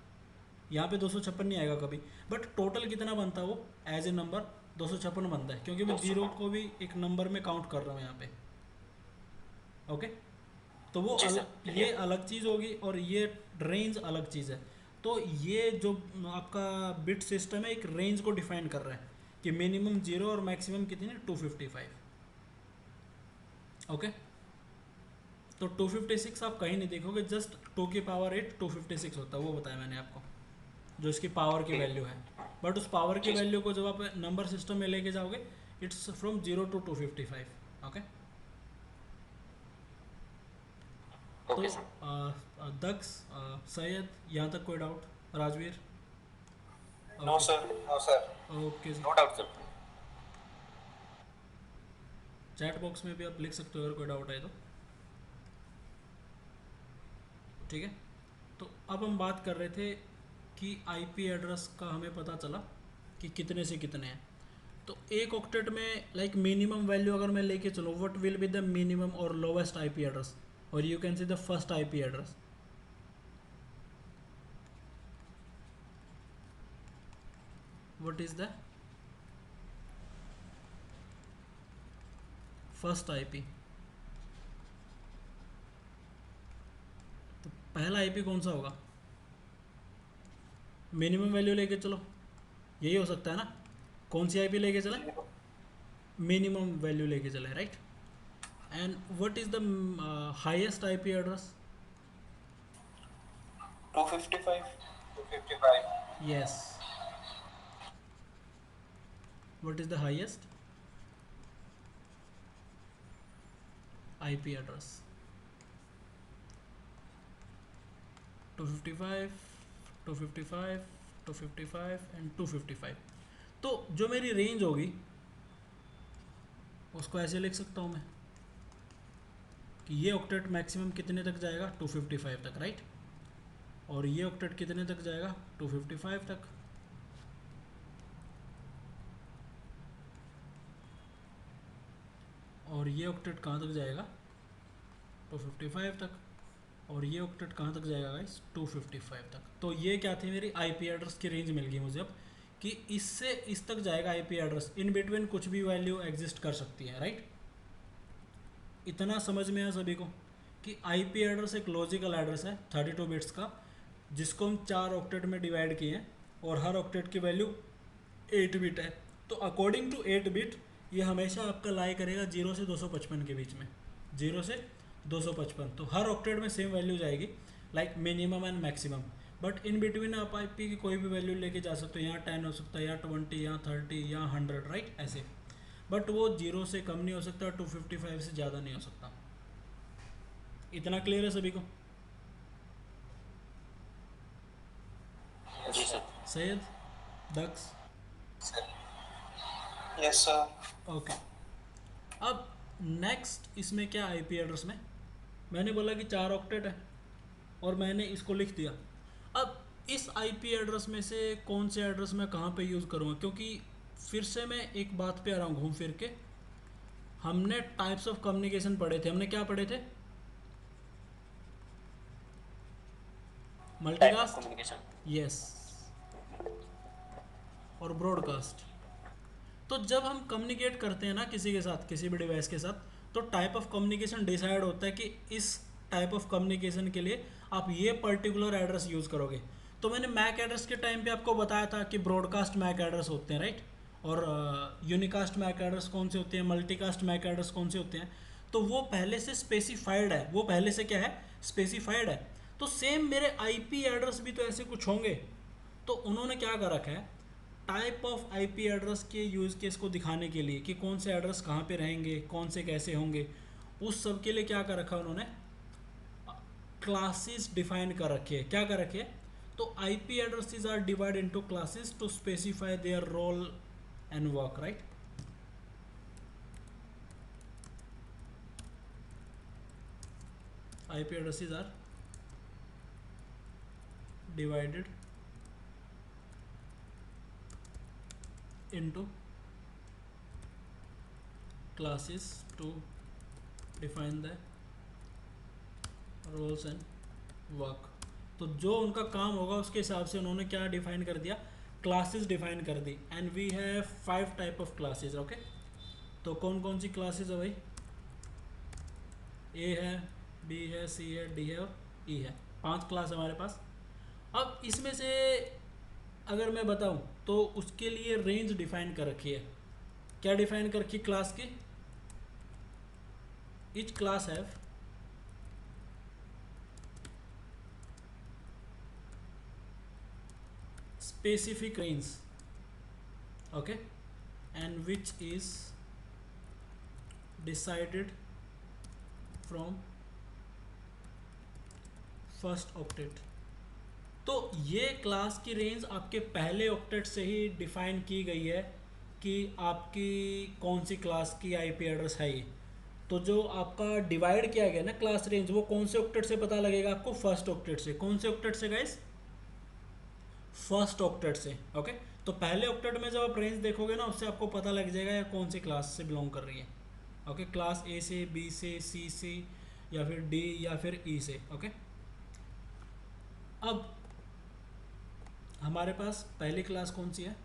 यहाँ पे 256 नहीं आएगा कभी। बट टोटल कितना बनता है वो एज ए नंबर? 256 बनता है, क्योंकि मैं जीरो को भी एक नंबर में काउंट कर रहा हूँ यहाँ पे। ओके, तो वो जी सर, ये क्लियर। अलग चीज़ होगी और ये रेंज अलग चीज़ है। तो ये जो आपका बिट सिस्टम है एक रेंज को डिफाइन कर रहा है कि मिनिमम 0 और मैक्सिमम कितनी है 255। ओके, तो 256 आप कहीं नहीं देखोगे, जस्ट 2 की पावर 8 256 होता है, वो बताया मैंने आपको, जो इसकी पावर की वैल्यू है। बट उस पावर की जी सर। वैल्यू को जब आप नंबर सिस्टम में लेके जाओगे, इट्स फ्रॉम 0 to 255। ओके, तो ओके सर। दक्ष, सैयद, यहाँ तक कोई doubt? Rajveer? No okay, sir, no sir, okay जी। No doubt sir. Chat box में भी आप लिख सकते हो अगर कोई डाउट आए तो। ठीक है, तो अब हम बात कर रहे थे कि आईपी एड्रेस का हमें पता चला कि कितने से कितने हैं। तो एक ऑक्टेट में लाइक मिनिमम वैल्यू अगर मैं लेके चलूँ, what will be the minimum और लोवेस्ट आईपी एड्रेस, और you can see the first IP address. What is the first IP? तो पहला IP कौन सा होगा? मिनिमम वैल्यू लेके चलो, यही हो सकता है ना. कौन सी IP लेके चले? मिनिमम वैल्यू लेके चले, right. And what is the highest IP address? 255. Yes. What is the highest IP address? 255, 255, 255 and 255. तो जो मेरी रेंज होगी उसको ऐसे लिख सकता हूँ मैं कि ये ऑक्टेट मैक्सिमम कितने तक जाएगा, 255 तक, राइट. और ये ऑक्टेट कितने तक जाएगा, 255 तक. और ये ऑक्टेट कहाँ तक जाएगा, 255 तक. और ये ऑक्टेट कहाँ तक जाएगा गाइस, 255 तक. तो ये क्या थी, मेरी आईपी एड्रेस की रेंज मिल गई मुझे अब, कि इससे इस तक जाएगा आईपी एड्रेस. इन बिटवीन कुछ भी वैल्यू एग्जिस्ट कर सकती है, राइट. इतना समझ में आया सभी को कि आईपी एड्रेस एक लॉजिकल एड्रेस है 32 बिट्स का, जिसको हम 4 ऑक्टेट में डिवाइड किए हैं, और हर ऑक्टेट की वैल्यू 8 बिट है. तो अकॉर्डिंग टू 8 बिट ये हमेशा आपका लाई करेगा 0 से 255 के बीच में, 0 से 255. तो हर ऑक्टेट में सेम वैल्यू जाएगी, like minimum and maximum. But in between आप आईपी की कोई भी वैल्यू लेके जा सकते हो. यहाँ 10 हो सकता है, यहाँ 20, यहाँ 30, यहाँ 100, राइट, ऐसे. बट वो 0 से कम नहीं हो सकता, 255 से ज़्यादा नहीं हो सकता. इतना क्लियर है सभी को? जी सर. सैयद, दक्ष, यस सर. ओके. अब नेक्स्ट इसमें क्या आईपी एड्रेस में, मैंने बोला कि 4 ऑक्टेट है और मैंने इसको लिख दिया. अब इस आईपी एड्रेस में से कौन से एड्रेस मैं कहाँ पे यूज़ करूँगा, क्योंकि फिर से मैं एक बात पे आ रहा हूँ घूम फिर के. हमने टाइप्स ऑफ कम्युनिकेशन पढ़े थे, हमने क्या पढ़े थे, मल्टीकास्ट, कम्युनिकेशन. यस, और ब्रॉडकास्ट. तो जब हम कम्युनिकेट करते हैं ना किसी के साथ, किसी भी डिवाइस के साथ, तो टाइप ऑफ कम्युनिकेशन डिसाइड होता है कि इस टाइप ऑफ कम्युनिकेशन के लिए आप ये पर्टिकुलर एड्रेस यूज़ करोगे. तो मैंने मैक एड्रेस के टाइम पे आपको बताया था कि ब्रॉडकास्ट मैक एड्रेस होते हैं, राइट. और यूनिकास्ट मैक एड्रेस कौन से होते हैं, मल्टीकास्ट मैक एड्रेस कौन से होते हैं. तो वो पहले से स्पेसिफाइड है, वो पहले से क्या है, स्पेसिफाइड है. तो सेम मेरे आईपी एड्रेस भी तो ऐसे कुछ होंगे. तो उन्होंने क्या कर रखा है, टाइप ऑफ आईपी एड्रेस के यूज़ केस को दिखाने के लिए कि कौन से एड्रेस कहाँ पे रहेंगे, कौन से कैसे होंगे, उस सब के लिए क्या कर रखा है उन्होंने, क्लासेस डिफाइन कर रखी है. क्या कर रखी है, तो IP addresses are divide into classes to specify their role and work, right. IP addresses are divided into classes to define the roles and work. तो जो उनका काम होगा उसके हिसाब से उन्होंने क्या डिफाइन कर दिया, क्लासेस डिफाइन कर दी. And we have 5 type of classes, okay. तो कौन कौन सी क्लासेस है भाई, ए है, बी है, सी है, डी है और ई है. 5 क्लास हमारे पास. अब इसमें से अगर मैं बताऊं तो उसके लिए रेंज डिफाइन कर रखी है. क्या डिफाइन कर रखी क्लास की, each class have specific range, okay, and which is decided from first octet. तो ये क्लास की रेंज आपके पहले ऑक्टेट से ही डिफाइन की गई है कि आपकी कौन सी क्लास की आईपी एड्रेस है ये. तो जो आपका डिवाइड किया गया ना क्लास रेंज, वो कौन से ऑक्टेट से पता लगेगा आपको, फर्स्ट ऑक्टेट से. कौन से ऑक्टेट से गाइस, फर्स्ट ऑक्टेट से, ओके. तो पहले ऑक्टेट में जब आप रेंज देखोगे ना, उससे आपको पता लग जाएगा ये कौन सी क्लास से बिलोंग कर रही है। ओके, क्लास ए से, बी से, सी से, या फिर डी, या फिर ई से। ओके, अब हमारे पास पहली क्लास कौन सी है?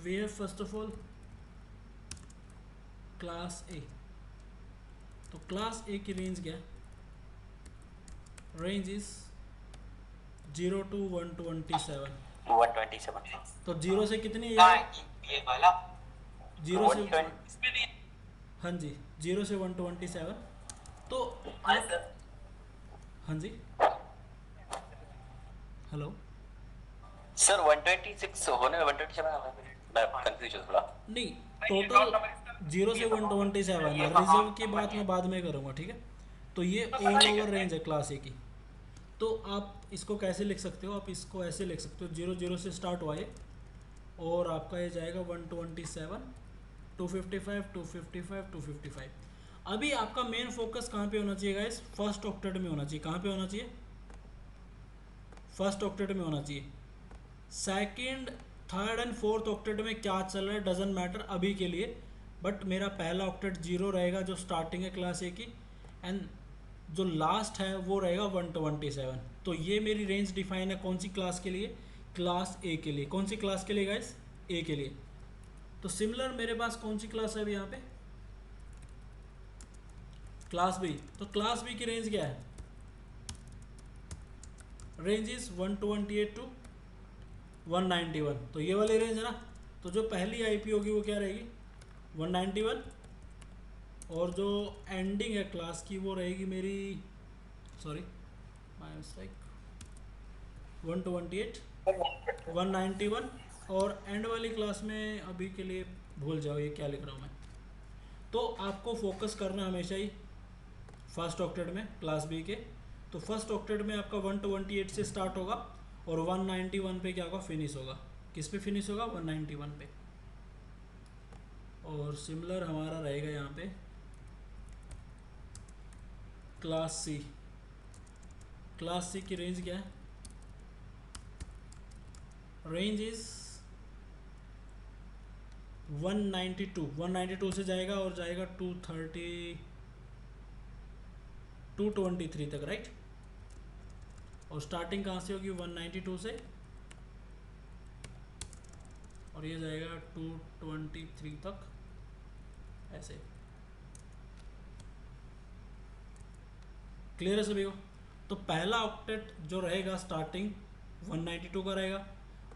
We have first of all class A. तो क्लास ए की रेंज क्या है? Range is 0 to 127। 127। तो जीरो से कितनी है? ये वाला जीरो से, 120। हाँ जी, 0 से 127। तो आप, हाँ जी, हेलो, सर 126 होने में 127 मैं कंफ्यूज हूँ थोड़ा। नहीं, टोटल 0 से 127 है। रिजर्व की बात मैं बाद में करूँगा, ठीक है। तो ये ऑल ओवर रेंज है क्लास ए की। तो आप इसको कैसे लिख सकते हो? आप इसको ऐसे लिख सकते हो, 0 से स्टार्ट हुआ ये, और आपका ये जाएगा 127, 255, 255, 255। अभी आपका मेन फोकस कहाँ पे होना चाहिए गाइस? फर्स्ट ऑक्टेट में होना चाहिए। कहाँ पे होना चाहिए? फर्स्ट ऑक्टेट में होना चाहिए। Second, third and fourth octet में क्या चल रहा है डजेंट मैटर अभी के लिए, बट मेरा पहला ऑक्टेट 0 रहेगा जो स्टार्टिंग है क्लास ए की, एंड जो लास्ट है वो रहेगा 127। तो ये मेरी रेंज डिफाइन है कौन सी क्लास के लिए? क्लास ए के लिए। कौन सी क्लास के लिए गाइस? ए के लिए। तो सिमिलर मेरे पास कौन सी क्लास है अभी यहाँ पे? Class B. तो क्लास बी की रेंज क्या है? Range is 128 to 191। तो ये वाली रेंज है ना। तो जो पहली आईपी होगी वो क्या रहेगी? 191, और जो एंडिंग है क्लास की वो रहेगी मेरी, सॉरी माय मिस्टेक, 128, 191, और एंड वाली क्लास में अभी के लिए भूल जाओ ये क्या लिख रहा हूँ मैं। तो आपको फोकस करना हमेशा ही फर्स्ट ऑक्टेट में क्लास बी के। तो फर्स्ट ऑक्टेट में आपका 128 से स्टार्ट होगा और 191 पे क्या होगा? फिनिश होगा। किस पे फिनिश होगा? 191 पे। और सिमिलर हमारा रहेगा यहाँ पे क्लास सी। क्लास सी की रेंज क्या है? रेंज इज 192 से जाएगा और जाएगा 223 तक, राइट। और स्टार्टिंग कहाँ से होगी? 192 से, और ये जाएगा 223 तक, ऐसे। क्लियर है सभी को? तो पहला ऑक्टेट जो रहेगा स्टार्टिंग 192 का रहेगा,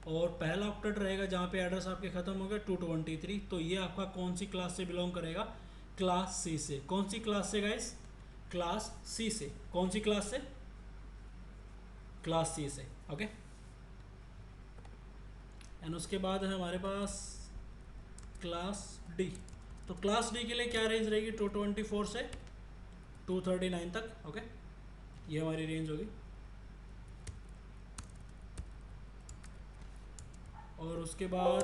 और पहला ऑक्टेट रहेगा जहाँ पे एड्रेस आपके ख़त्म हो गए 223। तो ये आपका कौन सी क्लास से बिलोंग करेगा? क्लास सी से। कौन सी क्लास से गाइस? क्लास सी से। कौन सी क्लास से? क्लास सी से। ओके, एंड उसके बाद है हमारे पास क्लास डी। तो क्लास डी के लिए क्या रेंज रहेगी? 224 से 239 तक। ओके, ये हमारी रेंज होगी। और उसके बाद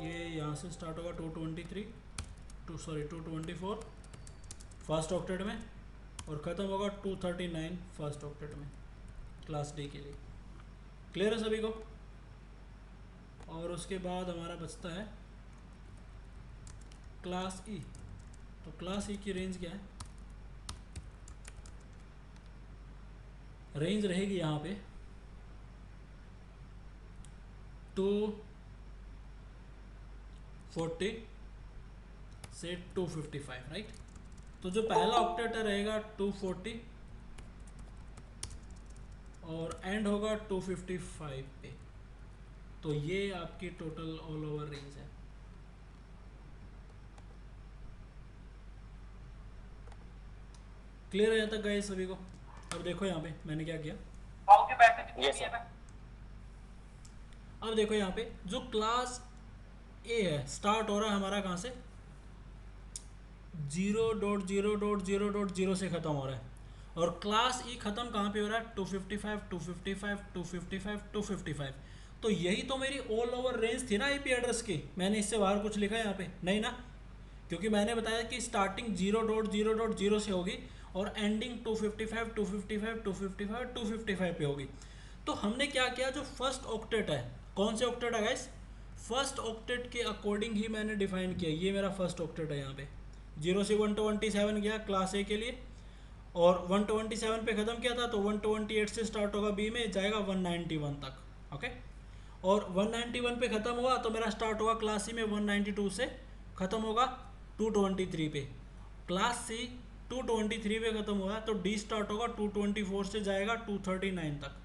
ये यहाँ से स्टार्ट होगा 224 फर्स्ट ऑक्टेट में, और ख़त्म होगा 239 फर्स्ट ऑक्टेट में क्लास डी के लिए। क्लियर है सभी को? और उसके बाद हमारा बचता है क्लास ई। तो क्लास ई की रेंज क्या है? रेंज रहेगी यहाँ पे 240 से 255, राइट। तो जो पहला ऑक्टेट रहेगा 240 और एंड होगा 255 पे। तो ये आपकी टोटल ऑल ओवर रेंज है। क्लियर है यहाँ तक गाइस सभी को? अब देखो यहाँ पे मैंने क्या किया। Yes sir. अब देखो यहाँ पे जो क्लास ए है स्टार्ट हो रहा है हमारा कहाँ से? 0.0.0.0 से ख़त्म हो रहा है, और क्लास ई ख़त्म कहाँ पे हो रहा है? 255, 255, 255, 255। तो यही तो मेरी ऑल ओवर रेंज थी ना आईपी एड्रेस की। मैंने इससे बाहर कुछ लिखा है यहाँ पे? नहीं ना, क्योंकि मैंने बताया कि स्टार्टिंग 0.0.0 से होगी और एंडिंग 255, 255, 255, 255 पे होगी। तो हमने क्या किया, जो फर्स्ट ऑक्टेट है, कौन से ऑक्टेट है गाइस, फर्स्ट ऑक्टेट के अकॉर्डिंग ही मैंने डिफाइन किया। ये मेरा फर्स्ट ऑक्टेट है, यहाँ पे 0 से 127 गया क्लास ए के लिए, और 127 पे ख़त्म किया था, तो 128 से स्टार्ट होगा बी में, जाएगा 191 तक। ओके, और 191 पे ख़त्म हुआ तो मेरा स्टार्ट होगा क्लास सी में 192 से, ख़त्म होगा 223 पे। क्लास सी 223 पे ख़त्म हुआ तो डी स्टार्ट होगा 224 से, जाएगा 239 तक।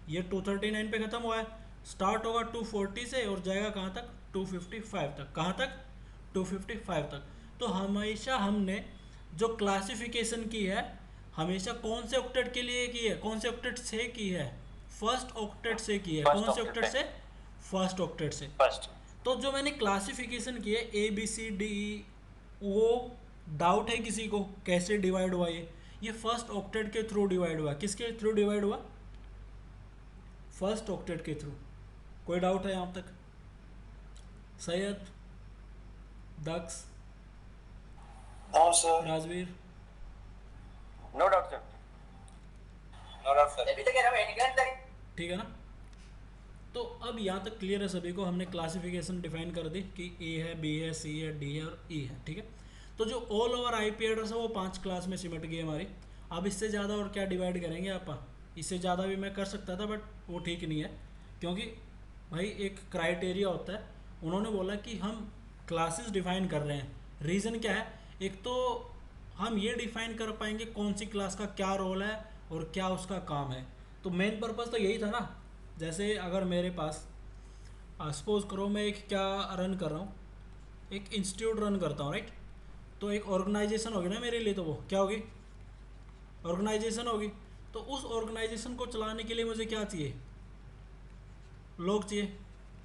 ये 239 पे ख़त्म हुआ है, स्टार्ट होगा 240 से और जाएगा कहाँ तक, 255 तक। कहाँ तक, 255 तक। तो हमेशा हमने जो क्लासिफिकेशन की है, हमेशा कौन से ऑक्टेट के लिए की है, कौन से ऑक्टेट से की है, फर्स्ट ऑक्टेट से की है। फर्स्ट कौन से ऑक्टेट ऑक्टेट पे, से, फर्स्ट ऑक्टेट से। फर्स्ट। तो जो मैंने क्लासिफिकेशन की है ए बी सी डी ई, वो डाउट है किसी को कैसे डिवाइड हुआ, ये फर्स्ट ऑक्टेट के थ्रू डिवाइड हुआ। किसके थ्रू डिवाइड हुआ, फर्स्ट ऑक्टेट के थ्रू। कोई डाउट है यहाँ तक, Syed, Daksh, no sir, Rajveer, no doubt sir, no doubt sir. ठीक है ना। तो अब यहाँ तक क्लियर है सभी को, हमने क्लासिफिकेशन डिफाइन कर दी कि ए है, बी है, सी है, डी है और ई है। ठीक है, तो जो ऑल ओवर आईपी एड्रेस है वो 5 क्लास में सिमट गई हमारी। अब इससे ज़्यादा और क्या डिवाइड करेंगे आप, इससे ज़्यादा भी मैं कर सकता था बट वो ठीक नहीं है, क्योंकि भाई एक क्राइटेरिया होता है। उन्होंने बोला कि हम क्लासेस डिफाइन कर रहे हैं, रीज़न क्या है, एक तो हम ये डिफाइन कर पाएंगे कौन सी क्लास का क्या रोल है और क्या उसका काम है। तो मेन पर्पज़ तो यही था ना। जैसे अगर मेरे पास सपोज करो मैं एक क्या रन कर रहा हूँ, एक इंस्टीट्यूट रन करता हूँ, राइट। तो एक ऑर्गेनाइजेशन होगी ना मेरे लिए, तो वो क्या होगी, ऑर्गेनाइजेशन होगी। तो उस ऑर्गेनाइजेशन को चलाने के लिए मुझे क्या चाहिए, लोग चाहिए।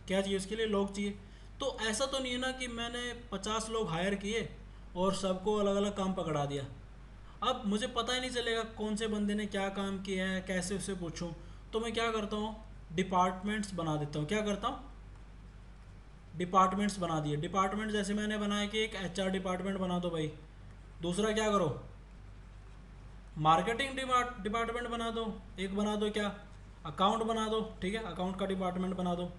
क्या चाहिए उसके लिए, लोग चाहिए। तो ऐसा तो नहीं है ना कि मैंने 50 लोग हायर किए और सबको अलग अलग काम पकड़ा दिया। अब मुझे पता ही नहीं चलेगा कौन से बंदे ने क्या काम किया है, कैसे उससे पूछूं। तो मैं क्या करता हूँ, डिपार्टमेंट्स बना देता हूँ। क्या करता हूँ, डिपार्टमेंट्स बना दिए। डिपार्टमेंट जैसे मैंने बनाया कि एक एचआर डिपार्टमेंट बना दो भाई, दूसरा क्या करो, मार्केटिंग डिपार्टमेंट बना दो, एक बना दो क्या, अकाउंट बना दो। ठीक है, अकाउंट का डिपार्टमेंट बना दो,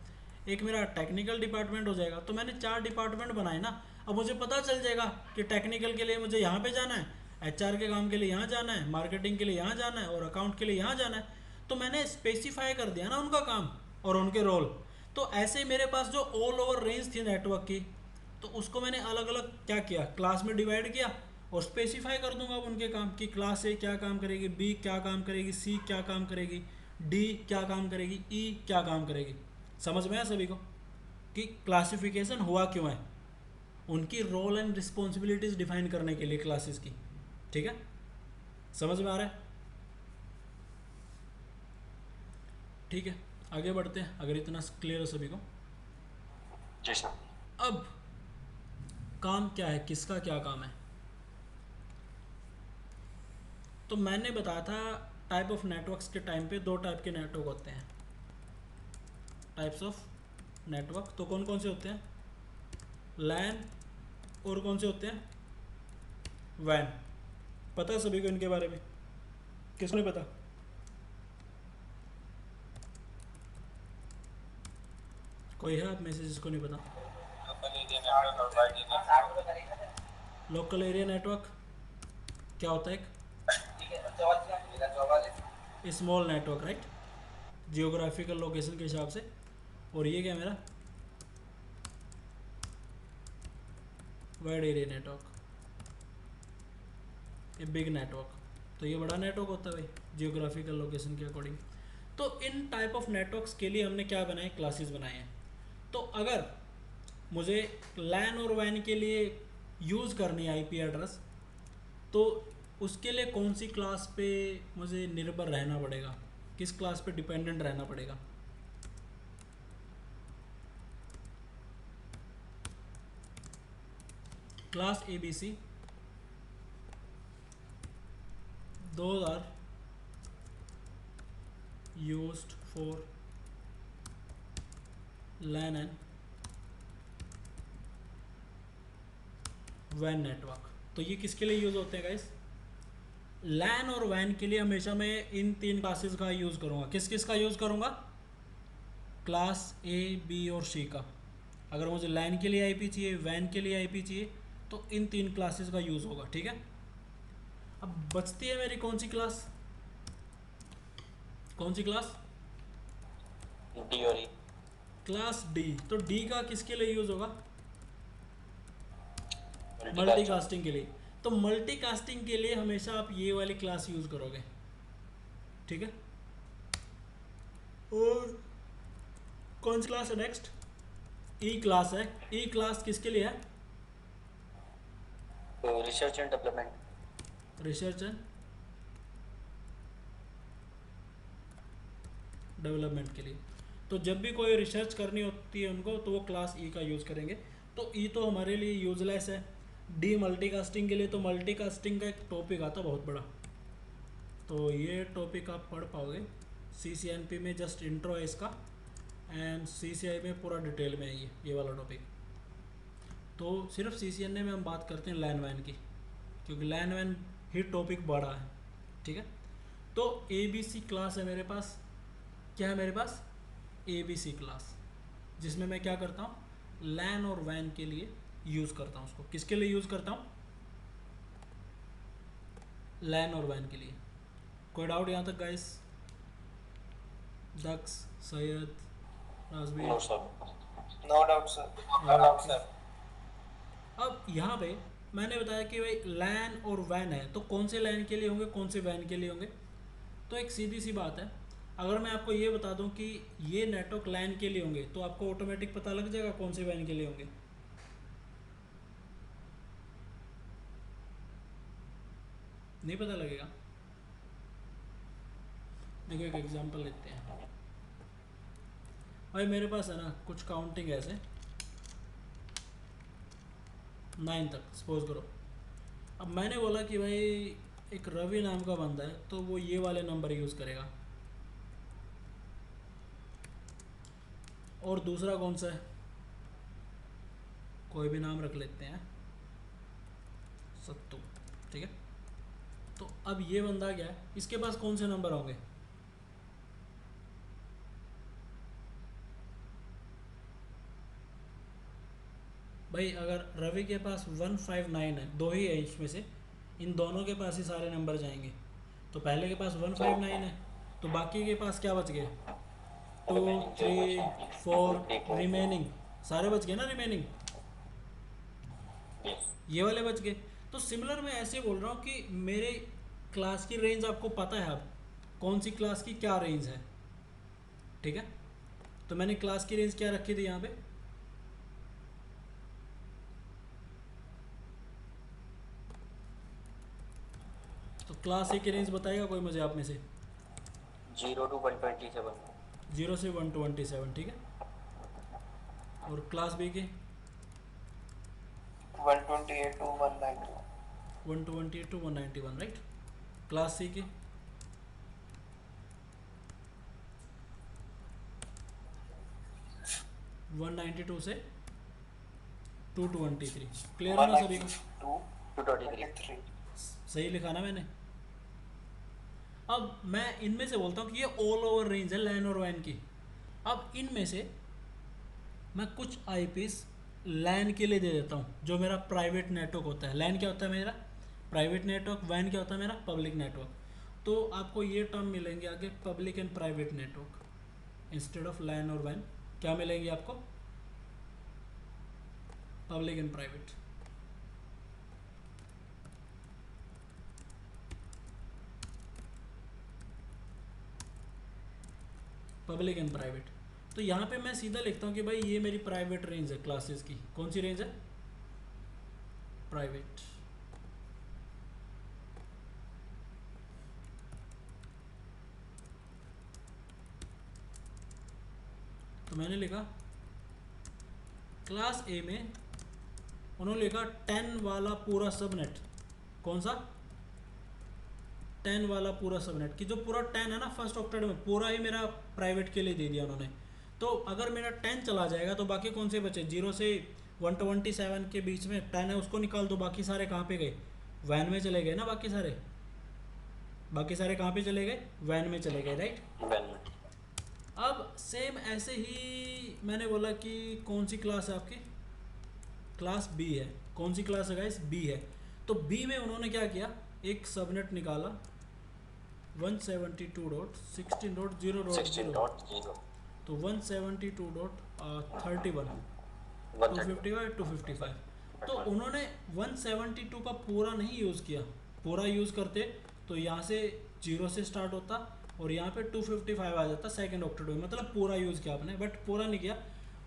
एक मेरा टेक्निकल डिपार्टमेंट हो जाएगा। तो मैंने 4 डिपार्टमेंट बनाए ना। अब मुझे पता चल जाएगा कि टेक्निकल के लिए मुझे यहाँ पे जाना है, एचआर के काम के लिए यहाँ जाना है, मार्केटिंग के लिए यहाँ जाना है और अकाउंट के लिए यहाँ जाना है। तो मैंने स्पेसिफाई कर दिया ना उनका काम और उनके रोल। तो ऐसे मेरे पास जो ऑल ओवर रेंज थी नेटवर्क की, तो उसको मैंने अलग अलग क्या किया, क्लास में डिवाइड किया और स्पेसिफाई कर दूंगा अब उनके काम कि क्लास ए क्या काम करेगी, बी क्या काम करेगी, सी क्या काम करेगी, डी क्या काम करेगी, ई क्या काम करेगी। समझ में आया सभी को कि क्लासिफिकेशन हुआ क्यों है, उनकी रोल एंड रिस्पॉन्सिबिलिटीज़ डिफाइन करने के लिए क्लासेस की। ठीक है, समझ में आ रहा है। ठीक है, आगे बढ़ते हैं अगर इतना क्लियर है सभी को। जी सर। अब काम क्या है, किसका क्या काम है। तो मैंने बताया था टाइप ऑफ नेटवर्क्स के टाइम पे 2 टाइप के नेटवर्क होते हैं, टाइप्स ऑफ नेटवर्क। तो कौन कौन से होते हैं, लैन, और कौन से होते हैं, वैन। पता है सभी को इनके बारे में, किसको नहीं पता। कोई है आप में से जिसको नहीं पता। लोकल एरिया नेटवर्क क्या होता है, एक small network, right, geographical location के हिसाब से। और ये क्या है मेरा, वाइड एरिया नेटवर्क, ये बिग नेटवर्क। तो ये बड़ा नेटवर्क होता है भाई, जियोग्राफिकल लोकेशन के अकॉर्डिंग। तो इन टाइप ऑफ नेटवर्क्स के लिए हमने क्या बनाए, क्लासेस बनाए हैं। तो अगर मुझे लैन और वैन के लिए यूज़ करनी है आईपी एड्रेस, तो उसके लिए कौन सी क्लास पे मुझे निर्भर रहना पड़ेगा, किस क्लास पे डिपेंडेंट रहना पड़ेगा। Class A B C, those are used for LAN and WAN network. तो ये किसके लिए यूज़ होते हैं गाइस, लैन और वैन के लिए हमेशा मैं इन तीन क्लासेस का यूज़ करूँगा। किस किस का यूज़ करूँगा? क्लास ए, बी और सी का। अगर मुझे लैन के लिए आईपी चाहिए, वैन के लिए आईपी चाहिए, तो इन तीन क्लासेस का यूज़ होगा। ठीक है। अब बचती है मेरी कौन सी क्लास? कौन सी क्लास? डी और ई। Class D. तो डी का किसके लिए यूज़ होगा? मल्टीकास्टिंग। मल्टीकास्टिंग के लिए। तो मल्टीकास्टिंग के लिए हमेशा आप ये वाली क्लास यूज़ करोगे। ठीक है। और कौन सी क्लास है नेक्स्ट? ई क्लास है। ई क्लास किसके लिए है? Research and development. Research and development के लिए। तो जब भी कोई रिसर्च करनी होती है उनको, तो वो क्लास ई का यूज़ करेंगे। तो ई तो हमारे लिए यूजलेस है। डी मल्टीकास्टिंग के लिए, तो मल्टीकास्टिंग का एक टॉपिक आता बहुत बड़ा, तो ये टॉपिक आप पढ़ पाओगे। CCNP में जस्ट इंट्रो है इसका, एंड CCI में पूरा डिटेल में है ये वाला टॉपिक। तो सिर्फ CCNA में हम बात करते हैं लैन वैन की, क्योंकि लैन वैन ही टॉपिक बड़ा है। ठीक है। तो ABC क्लास है मेरे पास। क्या है मेरे पास? ABC क्लास, जिसमें मैं क्या करता हूँ? लैन और वैन के लिए यूज़ करता हूँ उसको। किसके लिए यूज़ करता हूँ? लैन और वैन के लिए। कोई डाउट यहाँ तक guys? Daksh, Syed, Rajveer? No sir. No doubt sir, no doubt sir. अब यहाँ पे मैंने बताया कि भाई लैन और वैन है, तो कौन से लैन के लिए होंगे, कौन से वैन के लिए होंगे? तो एक सीधी सी बात है, अगर मैं आपको ये बता दूं कि ये नेटवर्क लैन के लिए होंगे, तो आपको ऑटोमेटिक पता लग जाएगा कौन से वैन के लिए होंगे। नहीं पता लगेगा? देखो एक एग्जांपल लेते हैं। भाई मेरे पास है ना कुछ काउंटिंग ऐसे 9 तक सपोज करो। अब मैंने बोला कि भाई एक रवि नाम का बंदा है, तो वो ये वाले नंबर यूज़ करेगा। और दूसरा कौन सा है? कोई भी नाम रख लेते हैं, सत्तू। ठीक है। तो अब ये बंदा क्या है, इसके पास कौन से नंबर होंगे? भाई अगर रवि के पास 159 है, दो ही है इसमें से, इन दोनों के पास ही सारे नंबर जाएंगे। तो पहले के पास 159 है, तो बाकी के पास क्या बच गए? 2, 3, 4 रिमेनिंग, सारे बच गए ना रिमेनिंग, ये वाले बच गए। तो सिमिलर मैं ऐसे बोल रहा हूँ कि मेरे क्लास की रेंज आपको पता है, अब कौन सी क्लास की क्या रेंज है। ठीक है। तो मैंने क्लास की रेंज क्या रखी थी यहाँ पे? तो क्लास ए की रेंज बताएगा कोई मुझे आप में से? 0 to 127। 0 से 127। ठीक है। और क्लास बी के? 128 to 190। 128 to 191, right. Class C के? 192 से 223। क्लियर है ना सभी को? 192 to 23। सही लिखा ना मैंने? अब मैं इनमें से बोलता हूँ कि ये ऑल ओवर रेंज है लैन और वैन की। अब इनमें से मैं कुछ आईपीस लैन के लिए दे देता हूँ, जो मेरा प्राइवेट नेटवर्क होता है। लैन क्या होता है मेरा? Private network. वैन क्या होता है मेरा? Public network. तो आपको ये टर्म मिलेंगे आगे, public and private network. Instead of LAN और वैन क्या मिलेंगे आपको? Public and private. Public and private. तो यहाँ पे मैं सीधा लिखता हूँ कि भाई ये मेरी प्राइवेट रेंज है क्लासेस की। कौन सी रेंज है? प्राइवेट। तो मैंने लिखा क्लास ए में, उन्होंने लिखा 10 वाला पूरा सबनेट। कौन सा? 10 वाला पूरा सबनेट, कि जो पूरा 10 है ना फर्स्ट ऑक्टेट में, पूरा ही मेरा प्राइवेट के लिए दे दिया उन्होंने। तो अगर मेरा 10 चला जाएगा तो बाकी कौन से बचे? 0 से 127 के बीच में 10 है, उसको निकाल दो। बाकी सारे कहाँ पे गए? वैन में चले गए ना बाकी सारे। बाकी सारे कहाँ पे चले गए, वैन में चले गए, राइट। वैन में। अब सेम ऐसे ही मैंने बोला कि कौन सी क्लास है आपकी, क्लास बी है। कौन सी क्लास है गाइस, बी है। तो बी में उन्होंने क्या किया, एक सबनेट निकाला 172.16.0.0 तो 172.31 255 तो उन्होंने 172 का पूरा नहीं यूज़ किया। पूरा यूज़ करते तो यहाँ से 0 से स्टार्ट होता और यहाँ पे 255 आ जाता सेकेंड ऑक्टेट में, मतलब पूरा यूज़ किया आपने, बट पूरा नहीं किया।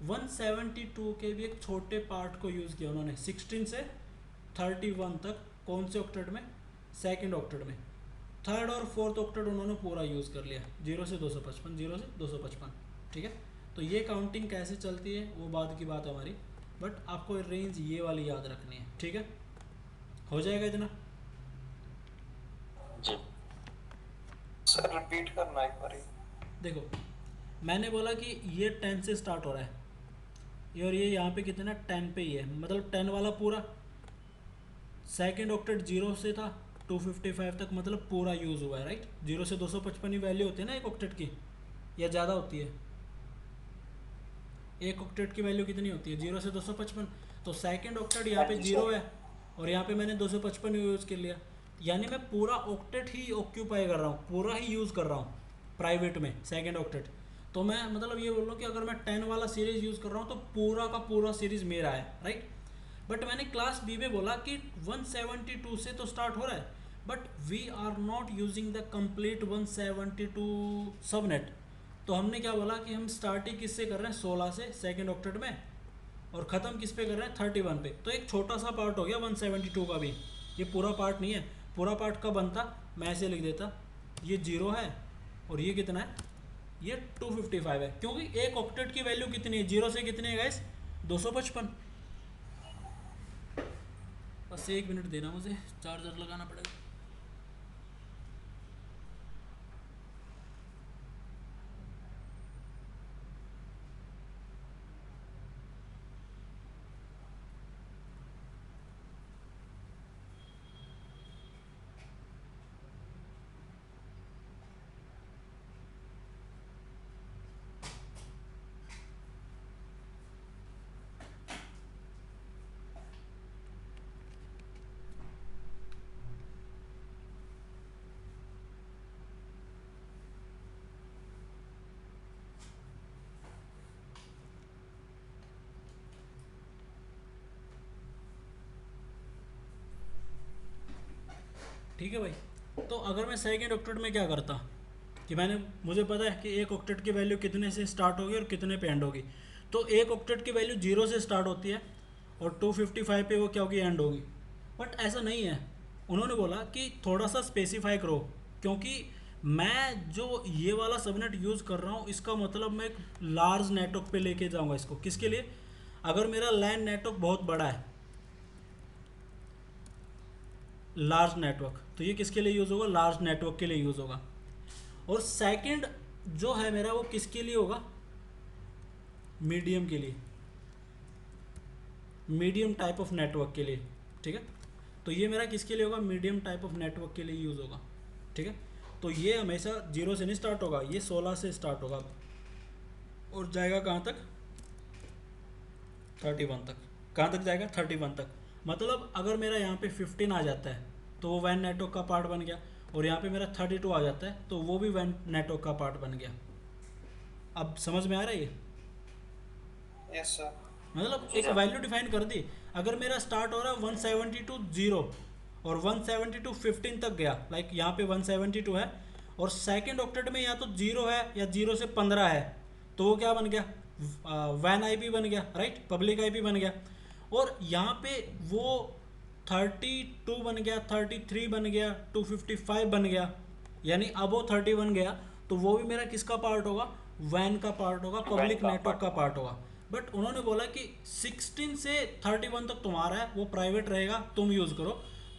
172 के भी एक छोटे पार्ट को यूज़ किया उन्होंने 16 से 31 तक। कौन से ऑक्टेट में, सेकेंड ऑक्टेट में। थर्ड और फोर्थ ऑक्टेट उन्होंने पूरा यूज़ कर लिया 0 से 255, 0 से 255, ठीक है। तो ये काउंटिंग कैसे चलती है वो बाद की बात हमारी, बट आपको रेंज ये वाली याद रखनी है, ठीक है। हो जाएगा इतना जी सर रिपीट करना एक बार। देखो मैंने बोला कि ये 10 से स्टार्ट हो रहा है और ये यहाँ पे कितना 10 पे ही है, मतलब 10 वाला पूरा। सेकेंड ऑक्टेट 0 से था 255 तक, मतलब पूरा यूज़ हुआ है, राइट। 0 से 255 ही वैल्यू होती है ना एक ऑक्टेट की, या ज़्यादा होती है। एक ऑक्टेट की वैल्यू कितनी होती है, 0 से 255। तो सेकेंड ऑक्टेट यहाँ पे 0 है और यहाँ पे मैंने 255 यूज़ कर लिया, यानी मैं पूरा ऑक्टेट ही ऑक्यूपाई कर रहा हूँ, पूरा ही यूज़ कर रहा हूँ प्राइवेट में सेकेंड ऑक्टेट। तो मैं मतलब ये बोल रहा हूँ कि अगर मैं 10 वाला सीरीज़ यूज़ कर रहा हूँ तो पूरा का पूरा सीरीज़ मेरा है, राइट। बट मैंने क्लास बी में बोला कि 172 से तो स्टार्ट हो रहा है, but we are not using the complete 172 subnet. तो हमने क्या बोला कि हम स्टार्ट ही किससे कर रहे हैं, 16 से सेकेंड ऑक्टेट में, और ख़त्म किस पे कर रहे हैं, 31 पे। तो एक छोटा सा पार्ट हो गया 172 का भी, ये पूरा पार्ट नहीं है। पूरा पार्ट का बनता, मैं ऐसे लिख देता, ये 0 है और ये कितना है, ये 255 है, क्योंकि एक ऑक्टेट की वैल्यू कितनी है, 0 से कितनी है गाइस, 255। बस 1 मिनट देना, मुझे चार्जर लगाना पड़ेगा। ठीक है भाई। तो अगर मैं सेकेंड ऑक्टेट में क्या करता कि मुझे पता है कि एक ऑक्टेट की वैल्यू कितने से स्टार्ट होगी और कितने पे एंड होगी। तो एक ऑक्टेट की वैल्यू 0 से स्टार्ट होती है और 255 पे वो क्या होगी, एंड होगी। बट ऐसा नहीं है, उन्होंने बोला कि थोड़ा सा स्पेसिफाई करो, क्योंकि मैं जो ये वाला सबनेट यूज़ कर रहा हूँ इसका मतलब मैं एक लार्ज नेटवर्क पे लेके जाऊँगा इसको। किसके लिए, अगर मेरा लैन नेटवर्क बहुत बड़ा है, लार्ज नेटवर्क, तो ये किसके लिए यूज़ होगा, लार्ज नेटवर्क के लिए यूज़ होगा। और सेकंड जो है मेरा वो किसके लिए होगा, मीडियम के लिए, मीडियम टाइप ऑफ नेटवर्क के लिए, ठीक है। तो ये मेरा किसके लिए होगा, मीडियम टाइप ऑफ नेटवर्क के लिए यूज़ होगा, ठीक है। तो ये हमेशा 0 से नहीं स्टार्ट होगा, ये 16 से स्टार्ट होगा और जाएगा कहाँ तक, 31 तक। कहाँ तक जाएगा, 31 तक। मतलब अगर मेरा यहाँ पे 15 आ जाता है तो वो वैन नेटवर्क का पार्ट बन गया, और यहाँ पे मेरा 32 आ जाता है तो वो भी वैन नेटवर्क का पार्ट बन गया। अब समझ में आ रहा है ये, यस सर। मतलब एक वैल्यू डिफाइन कर दी। अगर मेरा स्टार्ट हो रहा है 172 0 और 172 15 तक गया, लाइक यहाँ पे 172 है और सेकेंड ऑक्टेट में या तो 0 है या 0 से 15 है, तो वो क्या बन गया, वैन आईपी बन गया, राइट, पब्लिक आईपी बन गया। और यहाँ पे वो 32 बन गया, 33 बन गया, 255 बन गया, यानी अब वो 30 बन गया, तो वो भी मेरा किसका पार्ट होगा, वैन का पार्ट होगा, पब्लिक नेटवर्क का पार्ट होगा। बट उन्होंने बोला कि 16 से 31 तक तुम्हारा है, वो प्राइवेट रहेगा, तुम यूज़ करो।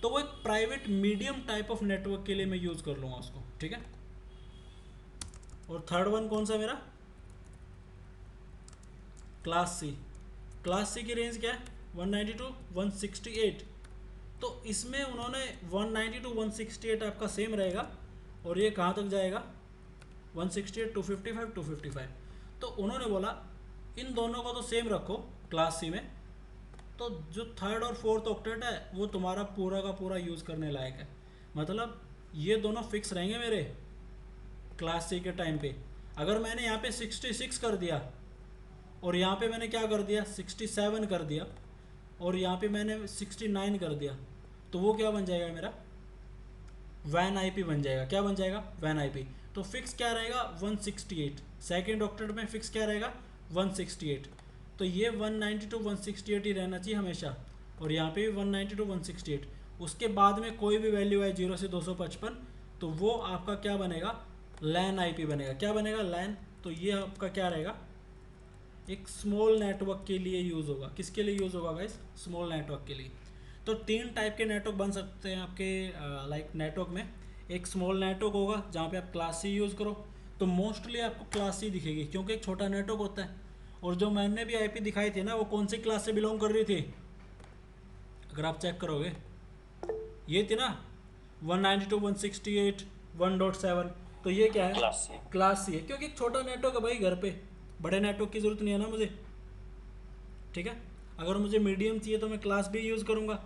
तो वो एक private medium type of network के लिए मैं यूज़ कर लूँगा उसको, ठीक है। और थर्ड वन कौन सा मेरा, क्लास सी। क्लास सी की रेंज क्या है, 192 168। तो इसमें उन्होंने 192 168 आपका सेम रहेगा, और ये कहाँ तक जाएगा 168, 255, 255। तो उन्होंने बोला इन दोनों को तो सेम रखो क्लास सी में, तो जो थर्ड और फोर्थ ऑक्टेट है वो तुम्हारा पूरा का पूरा यूज़ करने लायक है। मतलब ये दोनों फिक्स रहेंगे मेरे क्लास सी के टाइम पे। अगर मैंने यहाँ पे 66 कर दिया और यहाँ पे मैंने क्या कर दिया 67 कर दिया और यहाँ पे मैंने 69 कर दिया, तो वो क्या बन जाएगा मेरा वैन आईपी बन जाएगा। क्या बन जाएगा वैन आईपी। तो फिक्स क्या रहेगा 168, सेकेंड ऑक्टेट में फिक्स क्या रहेगा 168। तो ये 190 टू 168 ही रहना चाहिए हमेशा, और यहाँ पे भी 190 टू 168। उसके बाद में कोई भी वैल्यू है 0 से 255, तो वो आपका क्या बनेगा लैन आईपी बनेगा। क्या बनेगा लैन। तो ये आपका क्या रहेगा एक स्मॉल नेटवर्क के लिए यूज़ होगा। किसके लिए यूज़ होगा गाइस स्मॉल नेटवर्क के लिए। तो 3 टाइप के नेटवर्क बन सकते हैं आपके लाइक नेटवर्क में। एक स्मॉल नेटवर्क होगा जहाँ पे आप क्लास सी यूज़ करो, तो मोस्टली आपको क्लास सी दिखेगी क्योंकि एक छोटा नेटवर्क होता है। और जो मैंने भी आईपी दिखाई थी ना वो कौन सी क्लास से बिलोंग कर रही थी, अगर आप चेक करोगे ये थी ना 192, 168, 1.7। तो ये क्या है क्लास सी है क्योंकि एक छोटा नेटवर्क है भाई घर पे, बड़े नेटवर्क की ज़रूरत नहीं है ना मुझे। ठीक है, अगर मुझे मीडियम चाहिए तो मैं क्लास बी यूज़ करूँगा,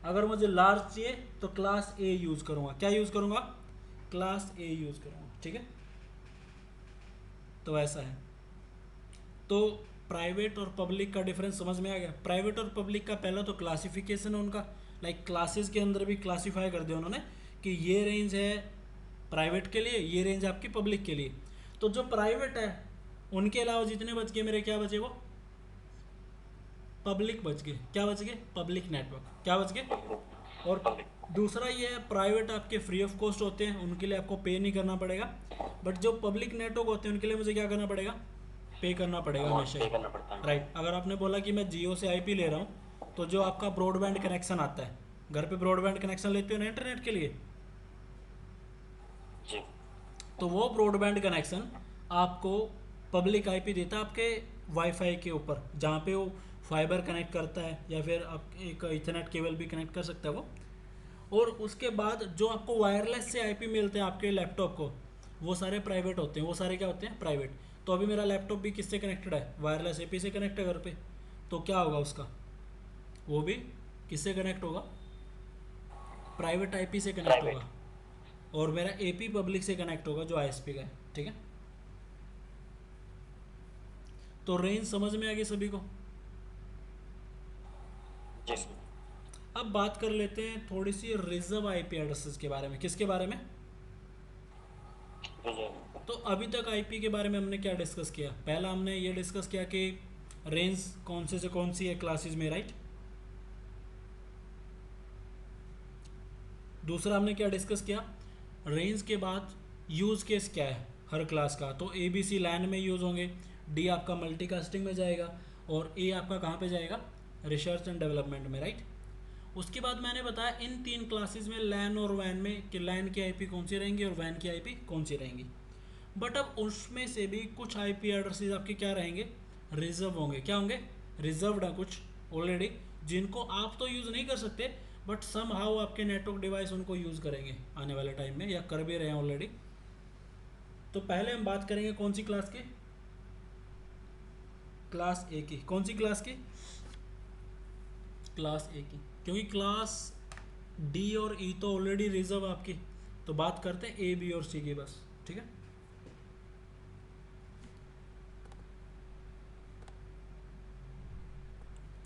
अगर मुझे लार्ज चाहिए तो क्लास ए यूज़ करूँगा। क्या यूज़ करूँगा क्लास ए यूज़ करूँगा। ठीक है, तो ऐसा है। तो प्राइवेट और पब्लिक का डिफरेंस समझ में आ गया। प्राइवेट और पब्लिक का पहला तो क्लासिफिकेशन है उनका, लाइक क्लासेस के अंदर भी क्लासीफाई कर दिया उन्होंने कि ये रेंज है प्राइवेट के लिए, ये रेंज आपकी पब्लिक के लिए। तो जो प्राइवेट है उनके अलावा जितने बच गए मेरे क्या बचे वो पब्लिक बच गए। क्या बच गए पब्लिक नेटवर्क। क्या बच गए। और दूसरा ये है प्राइवेट आपके फ्री ऑफ कॉस्ट होते हैं, उनके लिए आपको पे नहीं करना पड़ेगा। बट जो पब्लिक नेटवर्क होते हैं उनके लिए मुझे क्या करना पड़ेगा पे करना पड़ेगा हमेशा ही। राइट, अगर आपने बोला कि मैं जियो से आईपी ले रहा हूँ, तो जो आपका ब्रॉडबैंड कनेक्शन आता है घर पे ब्रॉडबैंड कनेक्शन लेते हो ना इंटरनेट के लिए, तो वो ब्रॉडबैंड कनेक्शन आपको पब्लिक आईपी देता है आपके वाईफाई के ऊपर, जहाँ पे वो फाइबर कनेक्ट करता है या फिर आप एक इथरनेट केबल भी कनेक्ट कर सकता है वो। और उसके बाद जो आपको वायरलेस से आईपी मिलते हैं आपके लैपटॉप को, वो सारे प्राइवेट होते हैं। वो सारे क्या होते हैं प्राइवेट। तो अभी मेरा लैपटॉप भी किससे कनेक्टेड है वायरलेस एपी से कनेक्ट है घर पे, तो क्या होगा उसका वो भी किससे कनेक्ट होगा प्राइवेट आईपी से कनेक्ट होगा, और मेरा एपी पब्लिक से कनेक्ट होगा जो आईएसपी का है। ठीक है, तो रेंज समझ में आ गई सभी को। अब बात कर लेते हैं थोड़ी सी रिजर्व आईपी एड्रेसेस के बारे में। किसके बारे में। तो अभी तक आईपी के बारे में हमने क्या डिस्कस किया, पहला हमने ये डिस्कस किया कि रेंज कौन से कौन सी है क्लासेस में, राइट। दूसरा हमने क्या डिस्कस किया रेंज के बाद यूज़ केस क्या है हर क्लास का। तो ए बी सी लैन में यूज़ होंगे, डी आपका मल्टीकास्टिंग में जाएगा, और ए आपका कहाँ पे जाएगा रिसर्च एंड डेवलपमेंट में, राइट। उसके बाद मैंने बताया इन 3 क्लासेस में लैन और वैन में कि लैन की आईपी कौन सी रहेंगी और वैन की आईपी कौन सी रहेंगी। बट अब उसमें से भी कुछ आईपी एड्रेसेस आपके क्या रहेंगे रिजर्व होंगे। क्या होंगे रिजर्व्ड है कुछ ऑलरेडी, जिनको आप तो यूज़ नहीं कर सकते बट सम हाउ आपके नेटवर्क डिवाइस उनको यूज़ करेंगे आने वाले टाइम में, या कर भी रहे हैं ऑलरेडी। तो पहले हम बात करेंगे कौन सी क्लास की क्लास ए की। कौन सी क्लास की क्लास ए की, क्योंकि क्लास डी और ई तो ऑलरेडी रिजर्व आपकी। तो बात करते हैं ए बी और सी की बस। ठीक है,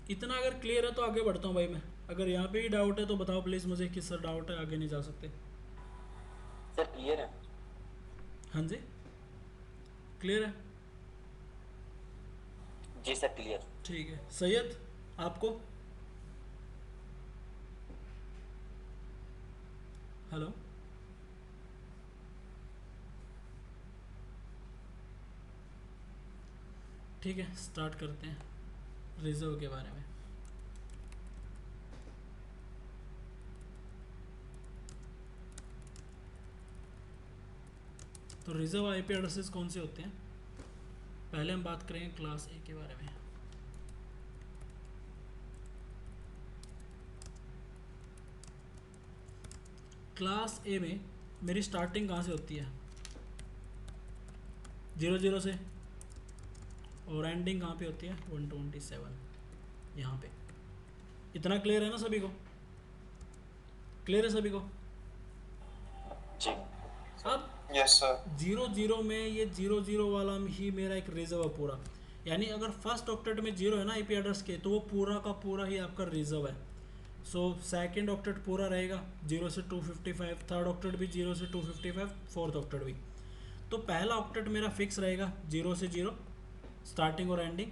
इतना अगर क्लियर है तो आगे बढ़ता हूँ भाई मैं। अगर यहाँ पे ही डाउट है तो बताओ प्लीज़ मुझे कि सर डाउट है आगे नहीं जा सकते। सर क्लियर है। हाँ जी क्लियर है। जी सर क्लियर। ठीक है सैयद आपको। हेलो ठीक है स्टार्ट करते हैं रिजर्व के बारे में। तो रिजर्व आईपी एड्रेसेस कौन से होते हैं, पहले हम बात करेंगे क्लास ए के बारे में। क्लास ए में मेरी स्टार्टिंग कहाँ से होती है, 0 0 से, और एंडिंग कहाँ पे होती है 127 यहाँ पे। इतना क्लियर है ना सभी को, क्लियर है सभी को। जी अब यस सर। 0 0 में ये 0 0 वाला ही मेरा एक रिजर्व है पूरा, यानी अगर फर्स्ट ऑक्टेट में 0 है ना आईपी एड्रेस के, तो वो पूरा का पूरा ही आपका रिजर्व है। सो सेकंड ऑक्टेट पूरा रहेगा 0 से 255, थर्ड ऑक्टेट भी 0 से 255, फोर्थ ऑक्टेट भी। तो पहला ऑक्टेट मेरा फिक्स रहेगा 0 से 0 स्टार्टिंग और एंडिंग,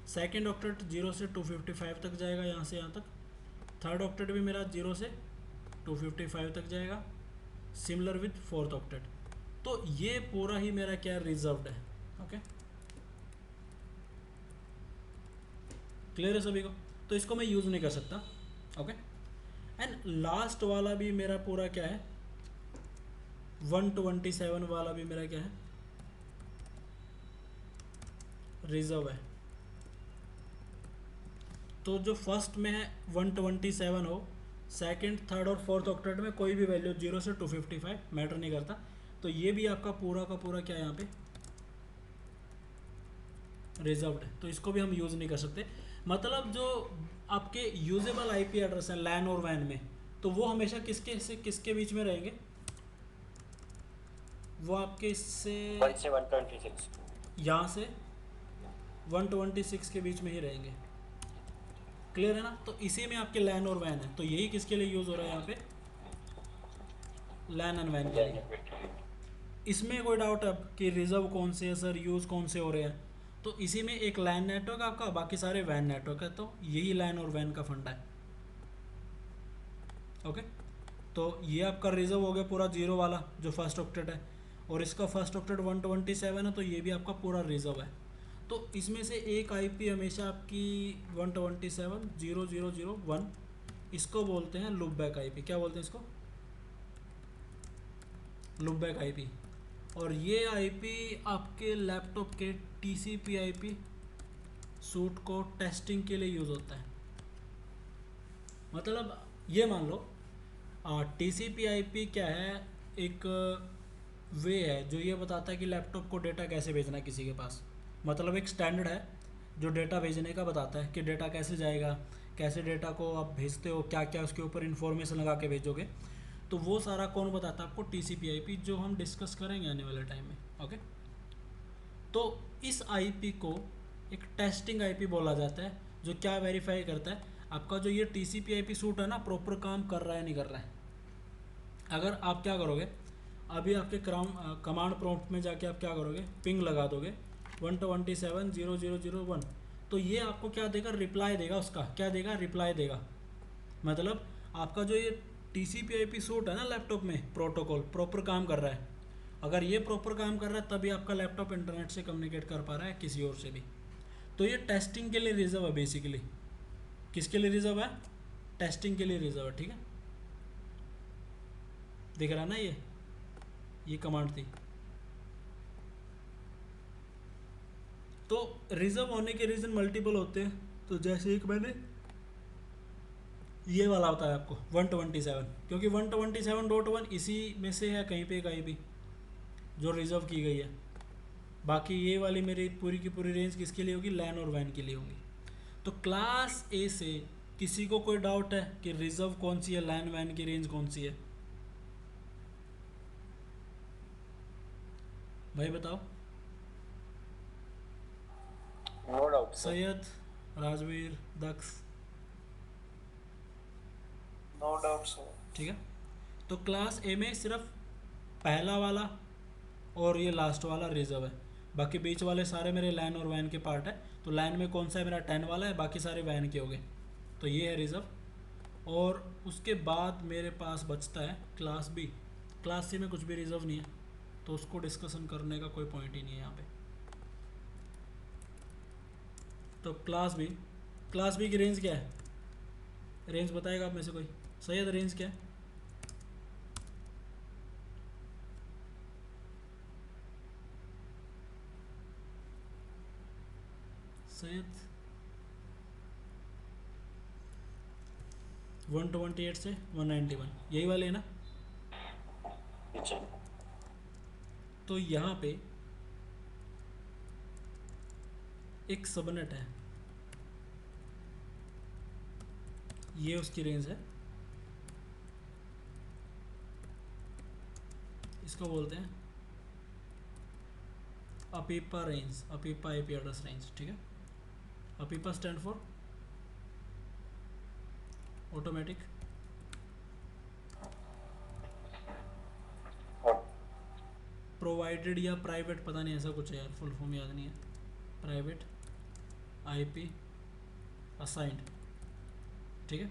सेकंड ऑक्टेट 0 से 255 तक जाएगा यहाँ से यहाँ तक, थर्ड ऑक्टेट भी मेरा 0 से 255 तक जाएगा, सिमिलर विथ फोर्थ ऑक्टेट। तो ये पूरा ही मेरा क्या रिजर्व्ड है। ओके, क्लियर है सभी को। तो इसको मैं यूज़ नहीं कर सकता। ओके, एंड लास्ट वाला भी मेरा पूरा क्या है, 127 वाला भी मेरा क्या है, रिजर्व है। तो जो फर्स्ट में है 127 हो, सेकंड थर्ड और फोर्थ ऑक्टेट में कोई भी वैल्यू 0 से 255 मैटर नहीं करता, तो ये भी आपका पूरा का पूरा क्या है यहाँ पे रिजर्व्ड है। तो इसको भी हम यूज़ नहीं कर सकते। मतलब जो आपके यूजेबल आईपी एड्रेस है लैन और वैन में, तो वो हमेशा किसके से किसके बीच में रहेंगे, वो आपके इससे 1 से 126। यहाँ से 126 के बीच में ही रहेंगे। क्लियर है ना। तो इसी में आपके लैन और वैन है, तो यही किसके लिए यूज़ हो रहा है यहाँ पे, लैन एंड वैन के लिए। इसमें कोई डाउट है कि रिजर्व कौन से है सर, यूज़ कौन से हो रहे हैं, तो इसी में एक लैन नेटवर्क आपका, बाकी सारे वैन नेटवर्क है, तो यही लैन और वैन का फंडा है। ओके, तो ये आपका रिजर्व हो गया पूरा 0 वाला जो फर्स्ट ऑक्टेट है, और इसका फर्स्ट ऑक्टेट 127 है, तो ये भी आपका पूरा रिजर्व है। तो इसमें से एक आईपी हमेशा आपकी 127.0.0.0.1, इसको बोलते हैं लूप बैक आईपी। क्या बोलते हैं इसको, लूप बैक आईपी। और ये आईपी आपके लैपटॉप के टीसीपी आईपी सूट को टेस्टिंग के लिए यूज़ होता है। मतलब ये मान लो टीसीपी आईपी क्या है, एक वे है जो ये बताता है कि लैपटॉप को डेटा कैसे भेजना है किसी के पास। मतलब एक स्टैंडर्ड है जो डेटा भेजने का बताता है कि डेटा कैसे जाएगा, कैसे डेटा को आप भेजते हो, क्या क्या उसके ऊपर इन्फॉर्मेशन लगा के भेजोगे। तो वो सारा कौन बताता है आपको, टीसीपी आईपी, जो हम डिस्कस करेंगे आने वाले टाइम में। ओके, तो इस आईपी को एक टेस्टिंग आईपी बोला जाता है, जो क्या वेरीफाई करता है आपका जो ये टीसीपी आईपी सूट है ना प्रॉपर काम कर रहा है नहीं कर रहा है। अगर आप क्या करोगे, अभी आपके कमांड प्रॉम्प्ट में जाके आप क्या करोगे, पिंग लगा दोगे 127.0.0.0.1, तो ये आपको क्या देगा, रिप्लाई देगा। उसका क्या देगा, रिप्लाई देगा। मतलब आपका जो ये टीसीपी आईपी सूट है ना लैपटॉप में, प्रोटोकॉल प्रॉपर काम कर रहा है। अगर ये प्रॉपर काम कर रहा है तभी आपका लैपटॉप इंटरनेट से कम्युनिकेट कर पा रहा है किसी और से भी। तो ये टेस्टिंग के लिए रिजर्व है बेसिकली। किसके लिए रिजर्व है, टेस्टिंग के लिए रिजर्व है। ठीक है, दिख रहा है ना, ये कमांड थी। तो रिजर्व होने के रीज़न मल्टीपल होते हैं। तो जैसे एक मैंने ये वाला बताया आपको 127, क्योंकि 127.1 इसी में से है कहीं पे एक आईपी जो रिजर्व की गई है। बाकी ये वाली मेरी पूरी की पूरी रेंज किसके लिए होगी, लैन और वैन के लिए होगी। तो क्लास ए से किसी को कोई डाउट है कि रिजर्व कौन सी है, लैन वैन की रेंज कौन सी है, भाई बताओ। No doubt sir. Syed, Rajveer, Daksh, no doubt sir. ठीक है। तो क्लास ए में सिर्फ पहला वाला और ये लास्ट वाला रिजर्व है, बाकी बीच वाले सारे मेरे लैन और वैन के पार्ट है। तो लैन में कौन सा है, मेरा 10 वाला है, बाकी सारे वैन के हो गए। तो ये है रिजर्व। और उसके बाद मेरे पास बचता है क्लास बी। क्लास सी में कुछ भी रिजर्व नहीं है, तो उसको डिस्कशन करने का कोई पॉइंट ही नहीं है यहाँ पे। तो क्लास बी की रेंज क्या है, रेंज बताएगा आप में से कोई, सैयद रेंज क्या है। सैयद 128 से 191 यही वाले है ना। अच्छा। तो यहाँ पे एक सबनेट है, ये उसकी रेंज है, इसको बोलते हैं अपीपा रेंज, अपीपा आईपी एड्रेस रेंज, ठीक है। अपीपा स्टैंड फॉर ऑटोमेटिक और प्रोवाइडेड या प्राइवेट, पता नहीं ऐसा कुछ है यार, फुल फॉर्म याद नहीं है, प्राइवेट आईपी असाइंड, ठीक है।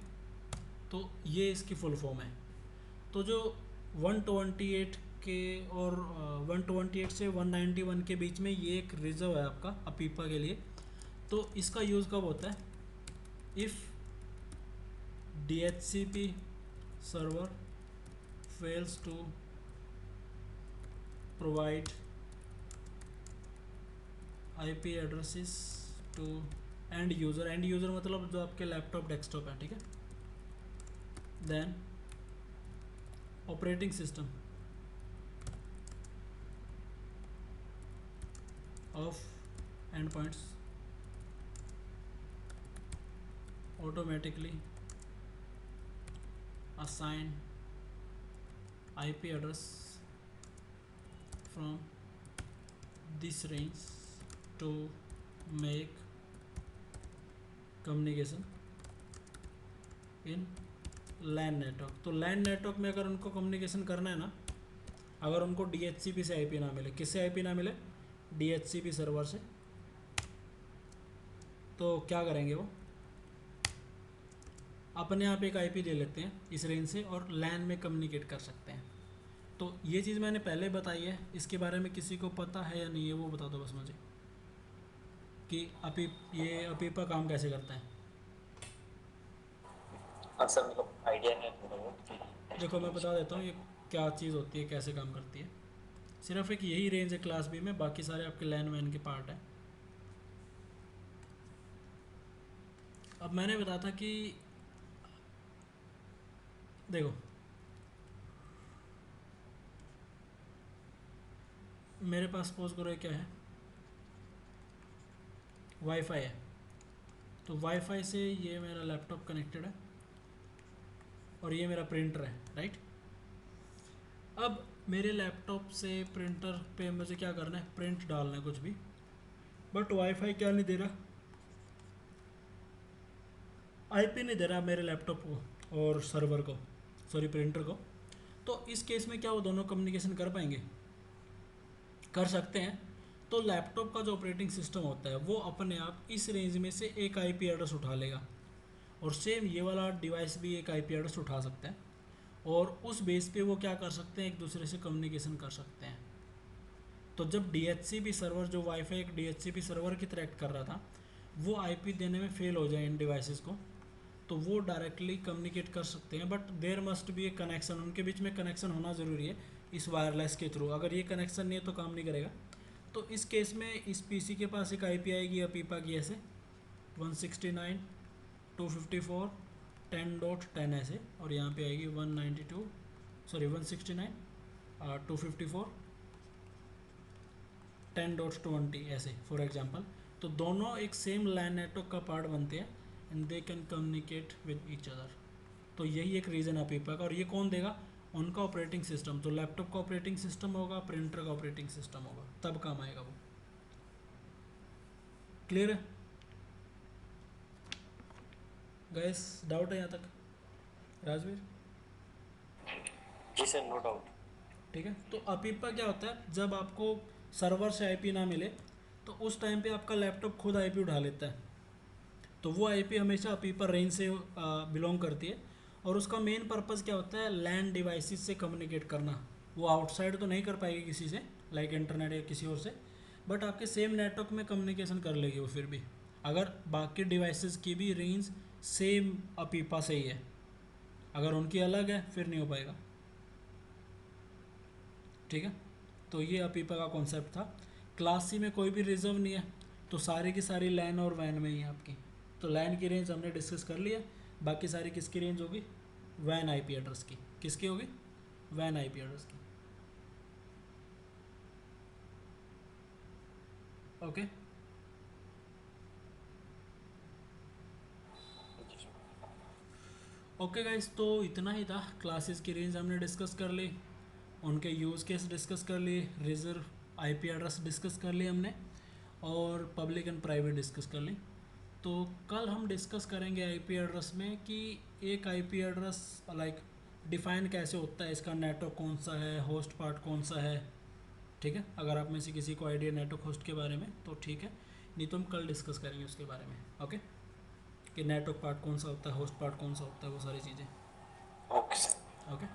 तो ये इसकी फुल फॉर्म है। तो जो 128 के और 128 से 191 के बीच में ये एक रिजर्व है आपका अपीपा के लिए। तो इसका यूज़ कब होता है? If DHCP server fails to provide IP addresses to end user मतलब जो आपके लैपटॉप डेस्कटॉप है, ठीक है। Then operating system of end points automatically assign IP address from this range to make communication in LAN network. तो LAN नेटवर्क में अगर उनको कम्युनिकेशन करना है ना, अगर उनको DHCP से IP ना मिले, किससे IP ना मिले? DHCP सर्वर से, तो क्या करेंगे वो? अपने आप एक IP ले लेते हैं इस रेंज से और LAN में कम्युनिकेट कर सकते हैं। तो ये चीज़ मैंने पहले बताई है, इसके बारे में किसी को पता है या नहीं है वो बता दो बस मुझे, कि ये अपीपा काम कैसे करता है। हाँ सर, मतलब आइडिया नहीं है थोड़ा बहुत। देखो मैं बता देता हूँ ये क्या चीज़ होती है, कैसे काम करती है। सिर्फ एक यही रेंज है क्लास बी में, बाकी सारे आपके लैन वैन के पार्ट हैं। अब मैंने बताया था कि देखो मेरे पास सपोज करो क्या है, वाईफाई है। तो वाईफाई से ये मेरा लैपटॉप कनेक्टेड है और ये मेरा प्रिंटर है, राइट। अब मेरे लैपटॉप से प्रिंटर पे मुझे क्या करना है? प्रिंट डालना है कुछ भी, बट वाईफाई क्या नहीं दे रहा? IP नहीं दे रहा मेरे लैपटॉप को और सर्वर को, सॉरी प्रिंटर को। तो इस केस में क्या वो दोनों कम्युनिकेशन कर पाएंगे? कर सकते हैं। तो लैपटॉप का जो ऑपरेटिंग सिस्टम होता है वो अपने आप इस रेंज में से एक IP एड्रेस उठा लेगा, और सेम ये वाला डिवाइस भी एक IP एड्रेस उठा सकता है, और उस बेस पे वो क्या कर सकते हैं? एक दूसरे से कम्युनिकेशन कर सकते हैं। तो जब DHCP सर्वर, जो वाईफाई एक DHCP सर्वर की तरह एक्ट कर रहा था, वो IP देने में फेल हो जाए इन डिवाइसेस को, तो वो डायरेक्टली कम्युनिकेट कर सकते हैं, but there must be a connection, उनके बीच में कनेक्शन होना ज़रूरी है इस वायरलेस के थ्रू। अगर ये कनेक्शन नहीं है तो काम नहीं करेगा। तो इस केस में इस PC के पास एक IP आएगी अपीपा की ऐसे 169.254.10.10 ऐसे, और यहाँ पे आएगी 192.254.10.20 ऐसे फॉर एग्जांपल। तो दोनों एक सेम लैन नेटवर्क का पार्ट बनते हैं and they can communicate with each other. तो यही एक रीज़न है अपीपा का। और ये कौन देगा? उनका ऑपरेटिंग सिस्टम। तो लैपटॉप का ऑपरेटिंग सिस्टम होगा, प्रिंटर का ऑपरेटिंग सिस्टम होगा, तब काम आएगा वो। क्लियर है गाइस? डाउट है यहाँ तक? राजवीर? जी सर, नो डाउट। ठीक है। तो अपीपा क्या होता है? जब आपको सर्वर से IP ना मिले तो उस टाइम पे आपका लैपटॉप खुद IP उठा लेता है। तो वो IP हमेशा अपीपा रेंज से बिलोंग करती है, और उसका मेन पर्पज़ क्या होता है? लैन डिवाइसेस से कम्युनिकेट करना। वो आउटसाइड तो नहीं कर पाएगी किसी से, लाइक इंटरनेट या किसी और से, बट आपके सेम नेटवर्क में कम्युनिकेशन कर लेगी वो फिर भी, अगर बाकी डिवाइसेस की भी रेंज सेम अपीपा से ही है। अगर उनकी अलग है फिर नहीं हो पाएगा, ठीक है। तो ये अपीपा का कॉन्सेप्ट था। क्लास C में कोई भी रिजर्व नहीं है, तो सारी की सारी लैन और वैन में ही है आपकी। तो लैन की रेंज हमने डिस्कस कर लिया, बाकी सारी किसकी रेंज होगी? वैन IP एड्रेस की। किसकी होगी? वैन IP एड्रेस की। ओके ओके गाइस, तो इतना ही था। क्लासेस की रेंज हमने डिस्कस कर ली, उनके यूज़ केस डिस्कस कर लिए, रिजर्व आईपी एड्रेस डिस्कस कर लिए हमने, और पब्लिक एंड प्राइवेट डिस्कस कर ली। तो कल हम डिस्कस करेंगे आईपी एड्रेस में कि एक आईपी एड्रेस लाइक डिफ़ाइन कैसे होता है, इसका नेटवर्क कौन सा है, होस्ट पार्ट कौन सा है। ठीक है, अगर आप में से किसी को आइडिया नेटवर्क होस्ट के बारे में तो ठीक है, नहीं तो हम कल डिस्कस करेंगे उसके बारे में। ओके, कि नेटवर्क पार्ट कौन सा होता है, होस्ट पार्ट कौन सा होता है, वो सारी चीज़ें। Okay sir. ओके।